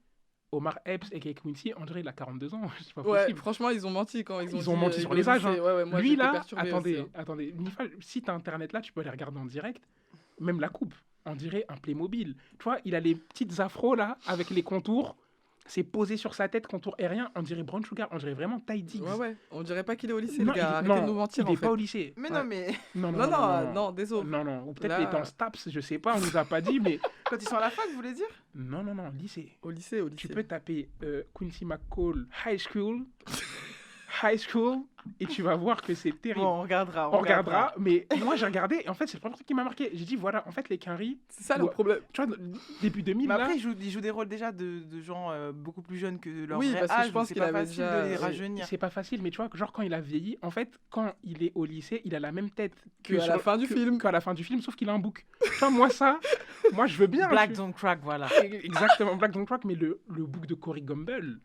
Omar Epps et Quincy, on dirait il a 42 ans, c'est pas possible. Franchement, ils ont menti quand ils ont menti sur les âges. Hein. Moi, lui là, attendez, Nifa, si t'as internet là, tu peux les regarder en direct. Même la coupe, on dirait un Playmobil. Tu vois, il a les petites afros là, avec les contours. C'est posé sur sa tête, contour aérien. On dirait Brown Sugar, on dirait vraiment Ty Diggs. Ouais. On dirait pas qu'il est au lycée, le gars. Arrêtez de nous mentir, il est pas au lycée. Mais non, mais... Non, désolé. Non. Ou peut-être il était en STAPS, je sais pas, on nous a pas dit, mais... Quand ils sont à la fac, vous voulez dire? Non, lycée. Au lycée. Tu peux taper Quincy McCall High School, et tu vas voir que c'est terrible. Bon, on regardera. Mais moi, j'ai regardé, et en fait, c'est le premier truc qui m'a marqué. J'ai dit, voilà, en fait, les Quinry... C'est ça le problème. Tu vois, début 2000, mais là... après, ils jouent des rôles déjà de gens beaucoup plus jeunes que leur vrai parce âge. Que je pense qu'il avait facile déjà... de les rajeunir. C'est pas facile, mais tu vois, genre quand il a vieilli, en fait, quand il est au lycée, il a la même tête qu'à la fin du film. Qu'à la fin du film, sauf qu'il a un bouc. Enfin, moi, je veux bien. Black Don't Crack, voilà. Exactement, Black Don't Crack, mais le bouc de Corey Gamble...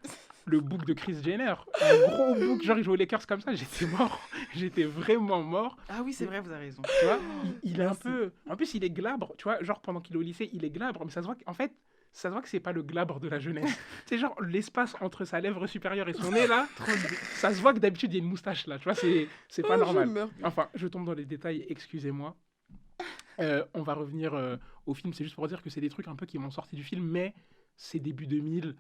Le bouc de Kris Jenner, un gros bouc, genre il jouait les Lakers comme ça, j'étais mort, j'étais vraiment mort. Ah oui, c'est vrai, vous avez raison. Tu vois, il est un peu... En plus, il est glabre, tu vois, genre pendant qu'il est au lycée, il est glabre, mais ça se voit qu'en fait, que c'est pas le glabre de la jeunesse. C'est genre l'espace entre sa lèvre supérieure et son nez là, ça se voit que d'habitude il y a une moustache là, tu vois, c'est pas normal. Enfin, je tombe dans les détails, excusez-moi. On va revenir au film, c'est juste pour dire que c'est des trucs un peu qui m'ont sorti du film, mais c'est début 2000...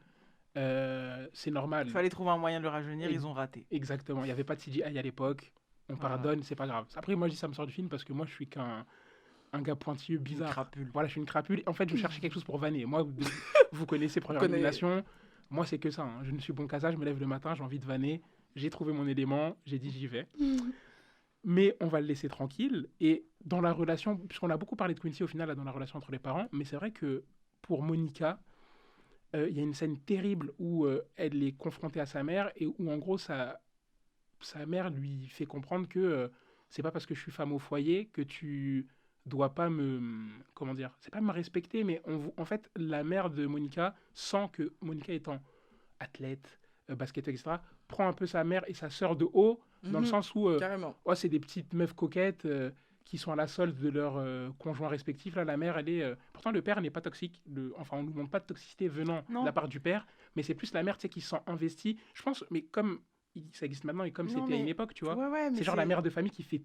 c'est normal. Il fallait trouver un moyen de le rajeunir, ils ont raté. Exactement, il n'y avait pas de CGI à l'époque. On pardonne, c'est pas grave. Après, moi, je dis ça me sort du film parce que moi, je suis qu'un gars pointilleux, bizarre. Une crapule. Voilà, je suis une crapule. En fait, je cherchais quelque chose pour vanner. Moi, vous connaissez Première Élimination. Moi, c'est que ça. Hein. Je ne suis bon qu'à ça. Je me lève le matin, j'ai envie de vanner. J'ai trouvé mon élément. J'ai dit, j'y vais. Mais on va le laisser tranquille. Et dans la relation, puisqu'on a beaucoup parlé de Quincy au final, là, dans la relation entre les parents, mais c'est vrai que pour Monica... Il y a une scène terrible où elle est confrontée à sa mère et où en gros sa mère lui fait comprendre que c'est pas parce que je suis femme au foyer que tu dois pas c'est pas me respecter, mais en fait la mère de Monica sent que Monica étant athlète, basketteur, etc., prend un peu sa mère et sa sœur de haut dans le sens où c'est des petites meufs coquettes qui sont à la solde de leurs conjoints respectifs. Là, la mère, elle est... Pourtant, le père n'est pas toxique. Enfin, on ne nous montre pas de toxicité venant de la part du père, mais c'est plus la mère, tu sais, qui se sent investie. Je pense, mais comme ça existe maintenant et comme c'était à une époque, tu vois, c'est genre la mère de famille qui fait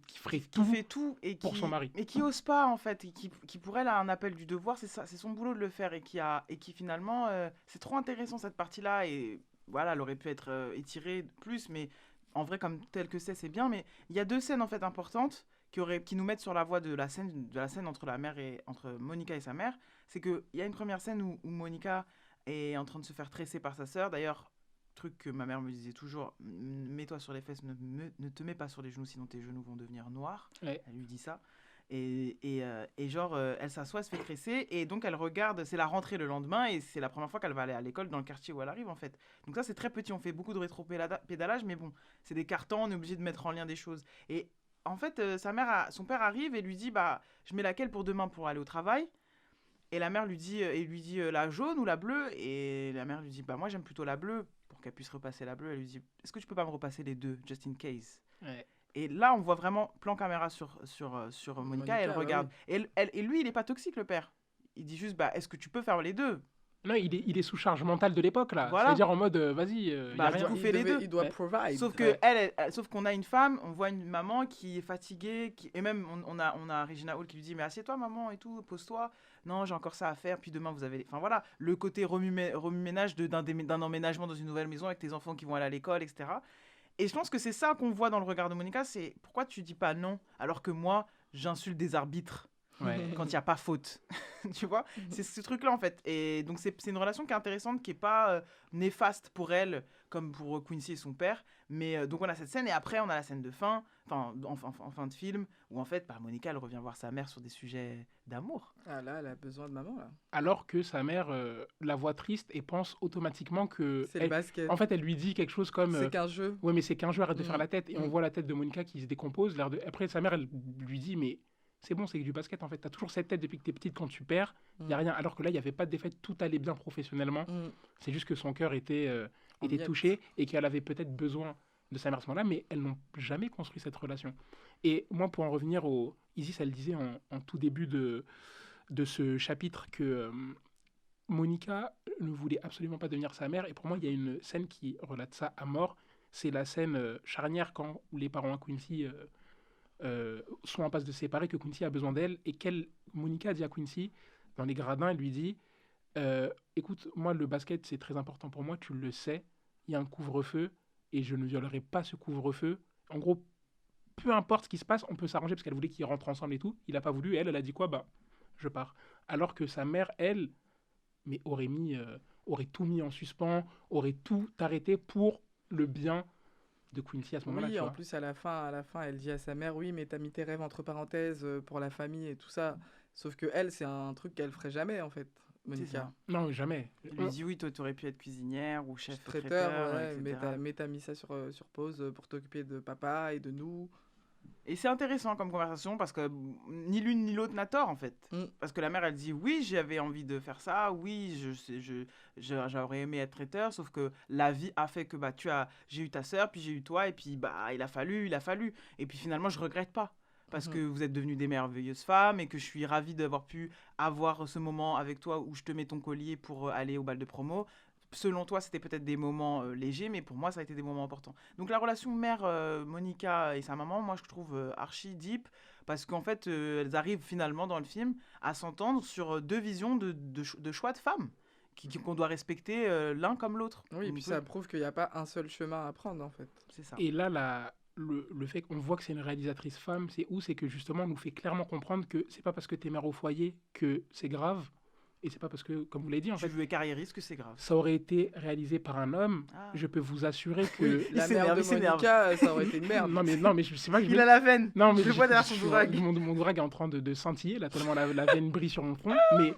tout et pour son mari. Et qui ose pas, en fait, et qui pour elle a un appel du devoir, c'est son boulot de le faire, et qui finalement... c'est trop intéressant, cette partie-là, et voilà, elle aurait pu être étirée plus, mais en vrai, comme tel que c'est bien, mais il y a 2 scènes, en fait, importantes, qui nous mettent sur la voie de la scène entre Monica et sa mère. C'est qu'il y a une première scène où Monica est en train de se faire tresser par sa sœur. D'ailleurs, truc que ma mère me disait toujours, mets-toi sur les fesses, ne te mets pas sur les genoux, sinon tes genoux vont devenir noirs. Ouais. Elle lui dit ça. Et genre, elle s'assoit, elle se fait tresser, et donc elle regarde, c'est la rentrée le lendemain, et c'est la première fois qu'elle va aller à l'école dans le quartier où elle arrive, en fait. Donc ça, c'est très petit, on fait beaucoup de rétro-pédalage, mais bon, c'est des cartons, on est obligé de mettre en lien des choses. Et en fait, son père arrive et lui dit, je mets laquelle pour demain pour aller au travail? Et la mère lui dit, la jaune ou la bleue? Et la mère lui dit, moi j'aime plutôt la bleue, pour qu'elle puisse repasser la bleue. Elle lui dit, est-ce que tu peux pas me repasser les deux, just in case? Ouais. Et là, on voit vraiment plan caméra sur Monica, et elle regarde. Oui. Et lui, il n'est pas toxique, le père. Il dit juste, est-ce que tu peux faire les deux? Non, il est sous charge mentale de l'époque, là. Voilà. C'est-à-dire en mode, vas-y, y a Du rien. coup, fais les deux. Il doit provide. Sauf que sauf qu'on a une femme, on voit une maman qui est fatiguée, et même on a Regina Hall qui lui dit mais assieds-toi maman et tout, pose-toi. Non, j'ai encore ça à faire, puis demain vous avez. Enfin voilà, le côté remue-ménage d'un emménagement dans une nouvelle maison avec tes enfants qui vont aller à l'école, etc. Et je pense que c'est ça qu'on voit dans le regard de Monica, c'est pourquoi tu dis pas non alors que moi j'insulte des arbitres. Ouais. Quand il n'y a pas faute. Tu vois, c'est ce truc-là en fait. Et donc c'est une relation qui est intéressante, qui n'est pas néfaste pour elle, comme pour Quincy et son père. Mais donc on a cette scène, et après on a la scène de fin, en fin de film, où en fait Monica elle revient voir sa mère sur des sujets d'amour. Ah là, elle a besoin de maman là. Alors que sa mère la voit triste et pense automatiquement que. C'est le basket. En fait, elle lui dit quelque chose comme. C'est qu'un jeu. Ouais, mais c'est qu'un jeu, arrête de faire la tête. Et on voit la tête de Monica qui se décompose. Après, sa mère, elle lui dit mais. C'est bon, c'est que du basket en fait. T'as toujours cette tête depuis que t'es petite, quand tu perds, il y a rien. Alors que là, il n'y avait pas de défaite, tout allait bien professionnellement. C'est juste que son cœur était touché et qu'elle avait peut-être besoin de sa mère à ce moment-là, mais elles n'ont jamais construit cette relation. Et moi, pour en revenir Isis, elle disait en tout début de ce chapitre que Monica ne voulait absolument pas devenir sa mère. Et pour moi, il y a une scène qui relate ça à mort. C'est la scène charnière quand les parents à Quincy sont en passe de se séparer, que Quincy a besoin d'elle, et Monica dit à Quincy, dans les gradins, elle lui dit écoute, moi le basket c'est très important pour moi, tu le sais, il y a un couvre-feu et je ne violerai pas ce couvre-feu. En gros, peu importe ce qui se passe, on peut s'arranger, parce qu'elle voulait qu'ils rentrent ensemble et tout. Il n'a pas voulu, et elle a dit quoi? Je pars. Alors que sa mère, elle, mais aurait tout mis en suspens, aurait tout arrêté pour le bien de Quincy à ce moment-là. Oui, en plus à la fin, elle dit à sa mère, oui, mais t'as mis tes rêves entre parenthèses pour la famille et tout ça. Sauf que elle, c'est un truc qu'elle ferait jamais en fait, Monica. Non, jamais. Il lui dit oui, toi t'aurais pu être cuisinière ou chef traiteur, ouais, etc. mais t'as mis ça sur pause pour t'occuper de papa et de nous. Et c'est intéressant comme conversation, parce que ni l'une ni l'autre n'a tort en fait. Parce que la mère elle dit oui, j'avais envie de faire ça, oui, j'aurais aimé être traiteur, sauf que la vie a fait que j'ai eu ta sœur, puis j'ai eu toi, et puis il a fallu. Et puis finalement je regrette pas. Parce que vous êtes devenues des merveilleuses femmes, et que je suis ravie d'avoir pu avoir ce moment avec toi où je te mets ton collier pour aller au bal de promo. Selon toi, c'était peut-être des moments légers, mais pour moi, ça a été des moments importants. Donc la relation mère Monica et sa maman, moi, je trouve archi deep, parce qu'en fait, elles arrivent finalement dans le film à s'entendre sur deux visions de choix de femmes qu'on doit respecter l'un comme l'autre. Oui, et puis ça prouve qu'il n'y a pas un seul chemin à prendre, en fait. C'est ça. Et là, le fait qu'on voit que c'est une réalisatrice femme, c'est que justement, on nous fait clairement comprendre que c'est pas parce que t'es mère au foyer que c'est grave. Et c'est pas parce que, comme vous l'avez dit, en fait, tu veux carriériste que c'est grave. Ça aurait été réalisé par un homme. Je peux vous assurer que oui, la mère de Monica, ça aurait été une merde. non, mais c'est pas que il a la veine. Non, mais je le vois derrière son dourag. Mon dourag est en train de scintiller, là, tellement la veine brille sur mon front. Mais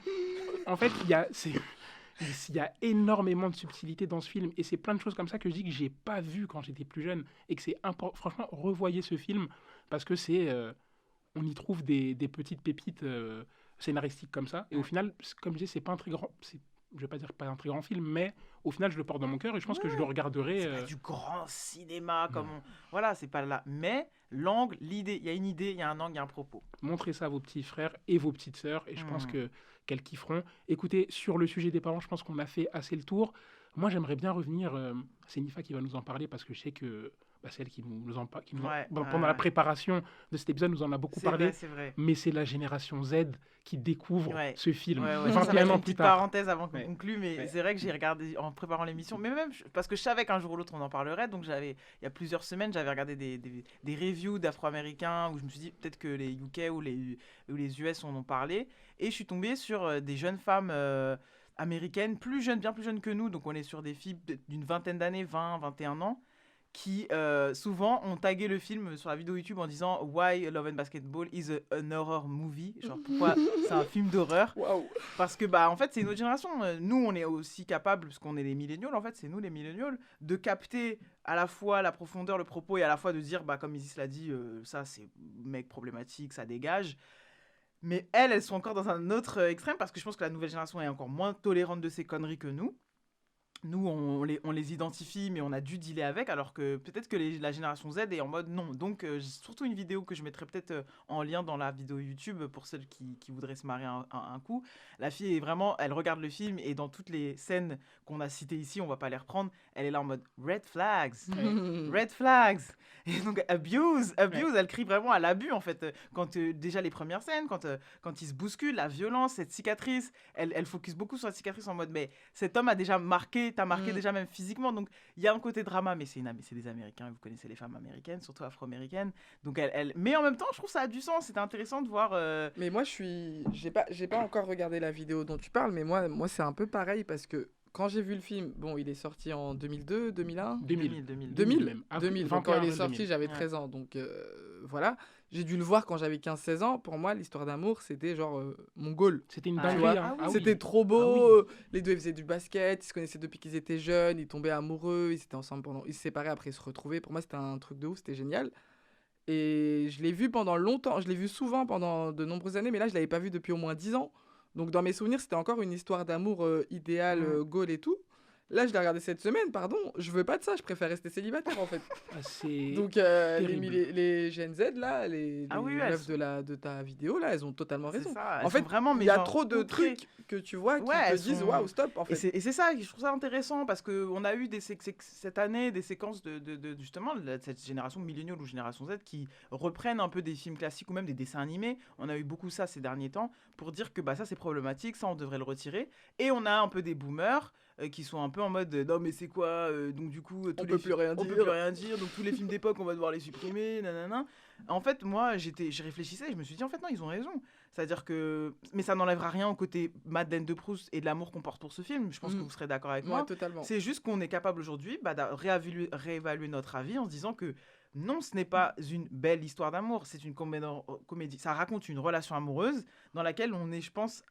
en fait, il y a énormément de subtilité dans ce film, et c'est plein de choses comme ça que je dis que j'ai pas vu quand j'étais plus jeune, et que c'est important. Franchement, revoyez ce film, parce que on y trouve des petites pépites scénaristiques comme ça, et au final, comme je dis, c'est pas un très grand, je vais pas dire pas un très grand film, mais au final, je le porte dans mon cœur, et je pense que je le regarderai. C'est pas du grand cinéma, voilà, c'est pas là, mais l'angle, l'idée, il y a une idée, il y a un angle, il y a un propos. Montrez ça à vos petits frères et vos petites sœurs, et je pense qu'elles kifferont. Écoutez, sur le sujet des parents, je pense qu'on a fait assez le tour. Moi, j'aimerais bien revenir, c'est Nifa qui va nous en parler, parce que je sais que c'est elle qui nous en parle. Pendant la préparation de cet épisode, nous en a beaucoup parlé. C'est vrai. Mais c'est la génération Z qui découvre ce film. 21 ans plus tard. Parenthèse avant qu'on conclue, mais c'est vrai que j'ai regardé en préparant l'émission, mais même parce que je savais qu'un jour ou l'autre on en parlerait. Donc il y a plusieurs semaines, j'avais regardé des reviews d'Afro-Américains où je me suis dit peut-être que les UK ou les US en ont parlé. Et je suis tombée sur des jeunes femmes américaines, bien plus jeunes que nous. Donc on est sur des filles d'une vingtaine d'années, 20, 21 ans. Qui souvent ont tagué le film sur la vidéo YouTube en disant Why Love and Basketball is an horror movie, genre pourquoi c'est un film d'horreur. Wow. Parce que en fait c'est une autre génération, nous on est aussi capables, parce qu'on est les millennials, en fait c'est nous les millennials, de capter à la fois la profondeur, le propos, et à la fois de dire comme Isis l'a dit, ça c'est mec problématique, ça dégage. Mais elles sont encore dans un autre extrême, parce que je pense que la nouvelle génération est encore moins tolérante de ces conneries que nous. nous, on les identifie, mais on a dû dealer avec, alors que peut-être que la génération Z est en mode non. Donc, j'ai surtout une vidéo que je mettrai peut-être en lien dans la vidéo YouTube pour celles qui voudraient se marier un coup. La fille est vraiment, elle regarde le film et dans toutes les scènes qu'on a citées ici, on va pas les reprendre, elle est là en mode red flags, red flags. Et donc, abuse, elle crie vraiment à l'abus en fait. Quand déjà les premières scènes, quand ils se bousculent, la violence, cette cicatrice, elle focus beaucoup sur la cicatrice en mode mais cet homme a déjà marqué, t'as marqué déjà même physiquement, donc il y a un côté drama, mais c'est des Américains, vous connaissez les femmes américaines, surtout afro-américaines, donc mais en même temps je trouve ça a du sens, c'était intéressant de voir. Mais moi j'ai pas encore regardé la vidéo dont tu parles, mais moi c'est un peu pareil parce que quand j'ai vu le film, bon il est sorti en 2002, 2001 2000 même. 2000, donc quand il est sorti j'avais 13 ans, donc voilà. J'ai dû le voir quand j'avais 15-16 ans. Pour moi, l'histoire d'amour, c'était genre mon goal. C'était une dinguerie. Hein. C'était trop beau. Les deux, ils faisaient du basket. Ils se connaissaient depuis qu'ils étaient jeunes. Ils tombaient amoureux. Ils étaient ensemble ils se séparaient, après ils se retrouvaient. Pour moi, c'était un truc de ouf. C'était génial. Et je l'ai vu pendant longtemps. Je l'ai vu souvent pendant de nombreuses années. Mais là, je ne l'avais pas vu depuis au moins 10 ans. Donc, dans mes souvenirs, c'était encore une histoire d'amour idéal, goal et tout. Là, je l'ai regardé cette semaine, pardon. Je veux pas de ça, je préfère rester célibataire en fait. Donc, les Gen Z, là, les meufs de ta vidéo, là, elles ont totalement raison. Ça, en fait, il y a trop de trucs que tu vois qui te disent waouh, stop. En fait. Et c'est ça, je trouve ça intéressant parce qu'on a eu cette année des séquences justement de cette génération milléniale ou génération Z qui reprennent un peu des films classiques ou même des dessins animés. On a eu beaucoup ça ces derniers temps pour dire que ça c'est problématique, ça on devrait le retirer. Et on a un peu des boomers qui sont un peu en mode non mais c'est quoi donc du coup on peut plus rien dire, donc tous les films d'époque on va devoir les supprimer, nanana. En fait moi j'y réfléchissais et je me suis dit en fait non ils ont raison, c'est à dire que mais ça n'enlèvera rien au côté Madeleine de Proust et de l'amour qu'on porte pour ce film, je pense que vous serez d'accord avec moi. Totalement. C'est juste qu'on est capable aujourd'hui de réévaluer notre avis en se disant que non, ce n'est pas une belle histoire d'amour, c'est une comédie, ça raconte une relation amoureuse dans laquelle on est je pense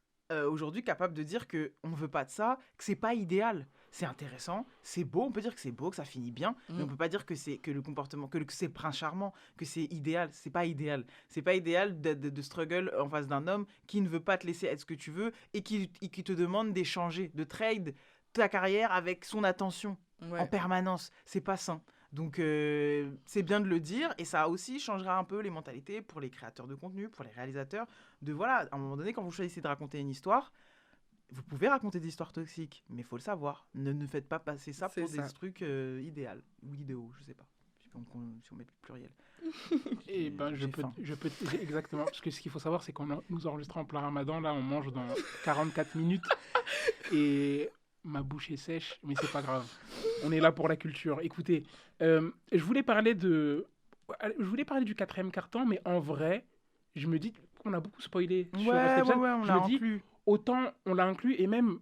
aujourd'hui capable de dire que on veut pas de ça, que c'est pas idéal. C'est intéressant, c'est beau, on peut dire que c'est beau, que ça finit bien, mais on peut pas dire que c'est que le comportement, que c'est prince charmant, que c'est idéal. C'est pas idéal. C'est pas idéal de struggle en face d'un homme qui ne veut pas te laisser être ce que tu veux et qui te demande d'échanger, de trade ta carrière avec son attention en permanence. C'est pas sain. Donc c'est bien de le dire et ça aussi changera un peu les mentalités pour les créateurs de contenu, pour les réalisateurs, de voilà, à un moment donné quand vous choisissez de raconter une histoire, vous pouvez raconter des histoires toxiques, mais il faut le savoir. Ne faites pas passer ça pour des trucs idéaux ou idéaux, je sais pas. Si on met le pluriel. Et je peux exactement, parce que ce qu'il faut savoir c'est qu'on nous enregistrons en plein ramadan, là on mange dans 44 minutes et ma bouche est sèche, mais c'est pas grave. On est là pour la culture. Écoutez, je voulais parler du 4e carton, mais en vrai, je me dis qu'on a beaucoup spoilé sur cette on l'a inclus. Autant on l'a inclus et même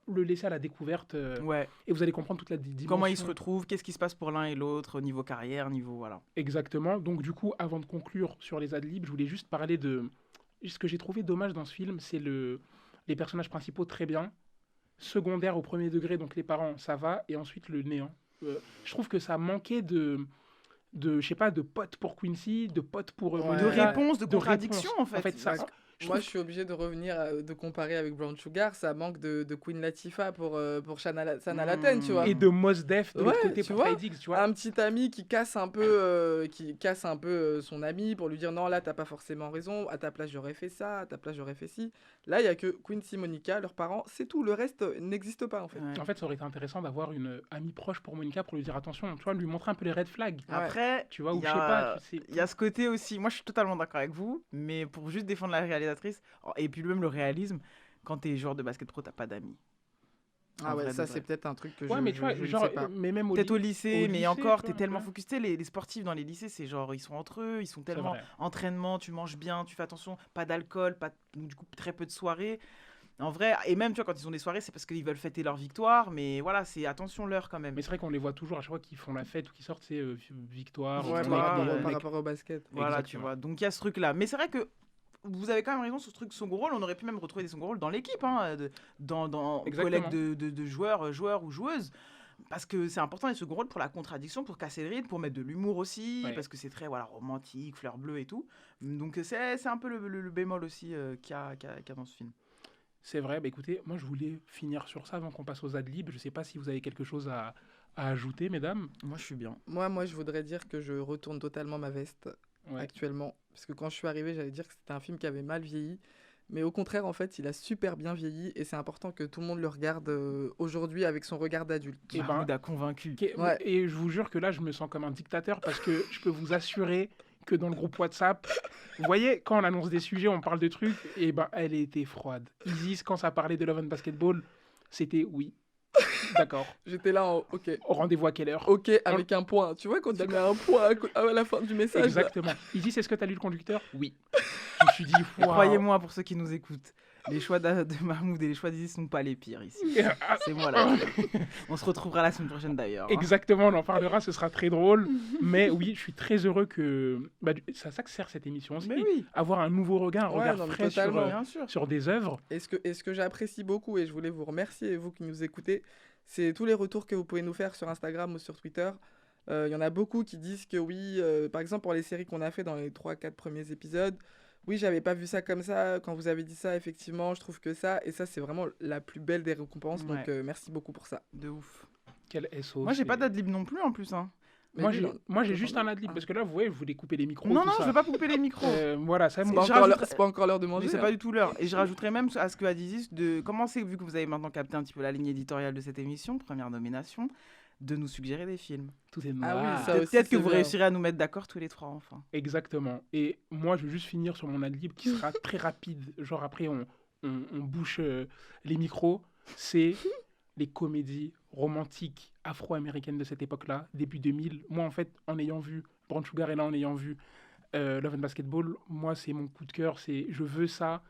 le laisser à la découverte. Et vous allez comprendre toute la dimension. Comment ils se retrouvent, qu'est-ce qui se passe pour l'un et l'autre, niveau carrière, niveau voilà. Exactement. Donc du coup, avant de conclure sur les adlibs, je voulais juste parler de ce que j'ai trouvé dommage dans ce film, c'est les personnages principaux très bien. Secondaire au premier degré, donc les parents, ça va, et ensuite le néant. Je trouve que ça manquait de je sais pas, de potes pour Quincy, de potes pour... de réponses, de contradictions, en fait. Moi, je suis obligé de revenir, de comparer avec Brown Sugar, ça manque de Queen Latifah pour Sana Laten, tu vois. Et de Mos Def de l'autre côté pour Ty Diggs, tu vois. Un petit ami qui casse un peu, son ami pour lui dire non, là, t'as pas forcément raison, à ta place, j'aurais fait ça, à ta place, j'aurais fait ci. Là, il y a que Quincy, Monica, leurs parents, c'est tout, le reste n'existe pas, en fait. En fait, ça aurait été intéressant d'avoir une amie proche pour Monica pour lui dire attention, tu vois, lui montrer un peu les red flags. Après, tu vois, ou je sais pas. Il y a ce côté aussi, moi je suis totalement d'accord avec vous, mais pour juste défendre la réalisatrice, et puis même le réalisme, quand t'es joueur de basket pro, t'as pas d'amis. Ah ouais, ça c'est peut-être un truc que mais tu vois, genre, sais pas. Mais même peut-être au lycée, mais encore, t'es tellement focus. Les sportifs dans les lycées, c'est genre, ils sont entre eux, ils sont tellement entraînement, tu manges bien, tu fais attention, pas d'alcool, du coup très peu de soirées. En vrai, et même tu vois, quand ils ont des soirées, c'est parce qu'ils veulent fêter leur victoire, mais voilà, c'est attention l'heure quand même. Mais c'est vrai qu'on les voit toujours à chaque fois qu'ils font la fête ou qu'ils sortent, c'est victoire. Par rapport au basket. Voilà, exactement. Tu vois. Donc il y a ce truc-là. Mais c'est vrai que vous avez quand même raison sur ce truc second rôle. On aurait pu même retrouver des second rôles dans l'équipe, dans collègues de joueurs ou joueuses. Parce que c'est important les second rôles pour la contradiction, pour casser le rythme, pour mettre de l'humour aussi, parce que c'est très romantique, fleurs bleues et tout. Donc c'est un peu le bémol aussi qu'il y a dans ce film. C'est vrai. Bah, écoutez, moi, je voulais finir sur ça avant qu'on passe aux adlibs. Je ne sais pas si vous avez quelque chose à ajouter, mesdames. Moi, je suis bien. Moi, je voudrais dire que je retourne totalement ma veste actuellement. Parce que quand je suis arrivée, j'allais dire que c'était un film qui avait mal vieilli. Mais au contraire, en fait, il a super bien vieilli. Et c'est important que tout le monde le regarde aujourd'hui avec son regard d'adulte. Et Mahmoud a convaincu. Ouais. Et je vous jure que là, je me sens comme un dictateur parce que je peux vous assurer que dans le groupe WhatsApp, vous voyez, quand on annonce des sujets, on parle de trucs, et ben, elle était froide. Isis, quand ça parlait de Love and Basketball, c'était oui. D'accord. J'étais là en OK. Au rendez-vous à quelle heure? OK avec un point. Tu vois, quand elle met un point à la fin du message. Exactement. Isis, est-ce que tu as lu le conducteur? Oui. Je me suis dit, Et croyez-moi, pour ceux qui nous écoutent, les choix de Mahmoud et les choix d'Isis ne sont pas les pires ici. C'est moi là. On se retrouvera la semaine prochaine d'ailleurs. Exactement, on en parlera, ce sera très drôle. Mais oui, je suis très heureux que... Bah, c'est à ça que sert cette émission aussi. Mais oui. Avoir un nouveau regard, un regard frais sur des œuvres. Et ce que j'apprécie beaucoup, et je voulais vous remercier, vous qui nous écoutez, c'est tous les retours que vous pouvez nous faire sur Instagram ou sur Twitter. Il y en a beaucoup qui disent que oui, par exemple pour les séries qu'on a fait dans les 3-4 premiers épisodes, oui, j'avais pas vu ça comme ça. Quand vous avez dit ça, effectivement, je trouve que ça. Et ça, c'est vraiment la plus belle des récompenses. Donc, merci beaucoup pour ça. De ouf. Quel SO. Moi, j'ai pas d'adlib non plus en plus. Hein. Moi, j'ai juste un adlib. Parce que là, vous voyez, vous voulez couper les micros. Non, je veux pas couper les micros. Voilà, ça c'est pas encore l'heure de manger. C'est pas du tout l'heure. Et je rajouterais même à ce que a dit Isis de commencer, vu que vous avez maintenant capté un petit peu la ligne éditoriale de cette émission, première nomination, de nous suggérer des films. Tout est noir. Ah oui, ça aussi, peut-être que vous réussirez à nous mettre d'accord tous les trois enfin. Exactement. Et moi, je vais juste finir sur mon adlib qui sera très rapide. Genre après, on bouche les micros. C'est les comédies romantiques afro-américaines de cette époque-là, début 2000. Moi, en fait, en ayant vu Brown Sugar et là, en ayant vu Love and Basketball, moi, c'est mon coup de cœur. Je veux ça.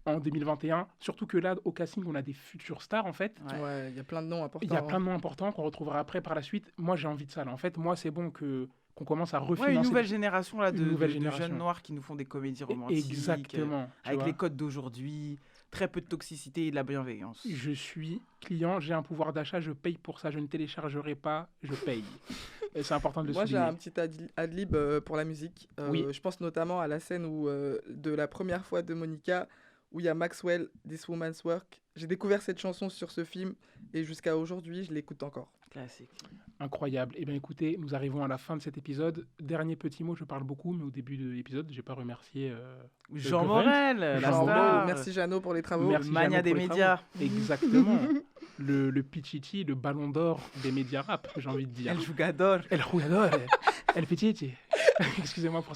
En 2021, surtout que là, au casting, on a des futures stars, en fait. Ouais, il y a plein de noms importants. Il y a plein de noms importants qu'on retrouvera après, par la suite. Moi, j'ai envie de ça, là. En fait, moi, c'est bon qu'on commence à refinancer. Une nouvelle génération, là, de jeunes noirs qui nous font des comédies romantiques. Exactement. Avec les codes d'aujourd'hui, très peu de toxicité et de la bienveillance. Je suis client, j'ai un pouvoir d'achat, je paye pour ça. Je ne téléchargerai pas, je paye. Et c'est important de le souligner. Moi, j'ai un petit adlib pour la musique. Oui. Je pense notamment à la scène de la première fois de Monica, où il y a Maxwell, This Woman's Work. J'ai découvert cette chanson sur ce film et jusqu'à aujourd'hui, je l'écoute encore. Classique. Incroyable. Eh bien, écoutez, nous arrivons à la fin de cet épisode. Dernier petit mot, je parle beaucoup, mais au début de l'épisode, je n'ai pas remercié Jean Morel, la star. Merci Jeannot pour les travaux. Merci Mania des médias. Exactement. le Pichichi, le ballon d'or des médias rap, j'ai envie de dire. El Jugador. El Pichichi. Excusez-moi pour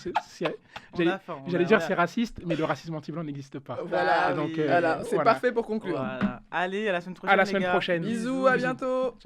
j'allais dire c'est raciste, mais le racisme anti-blanc n'existe pas. Voilà, donc, c'est parfait pour conclure. Voilà. Allez, à la semaine prochaine. À la semaine prochaine. Bisous, à bientôt. Ciao.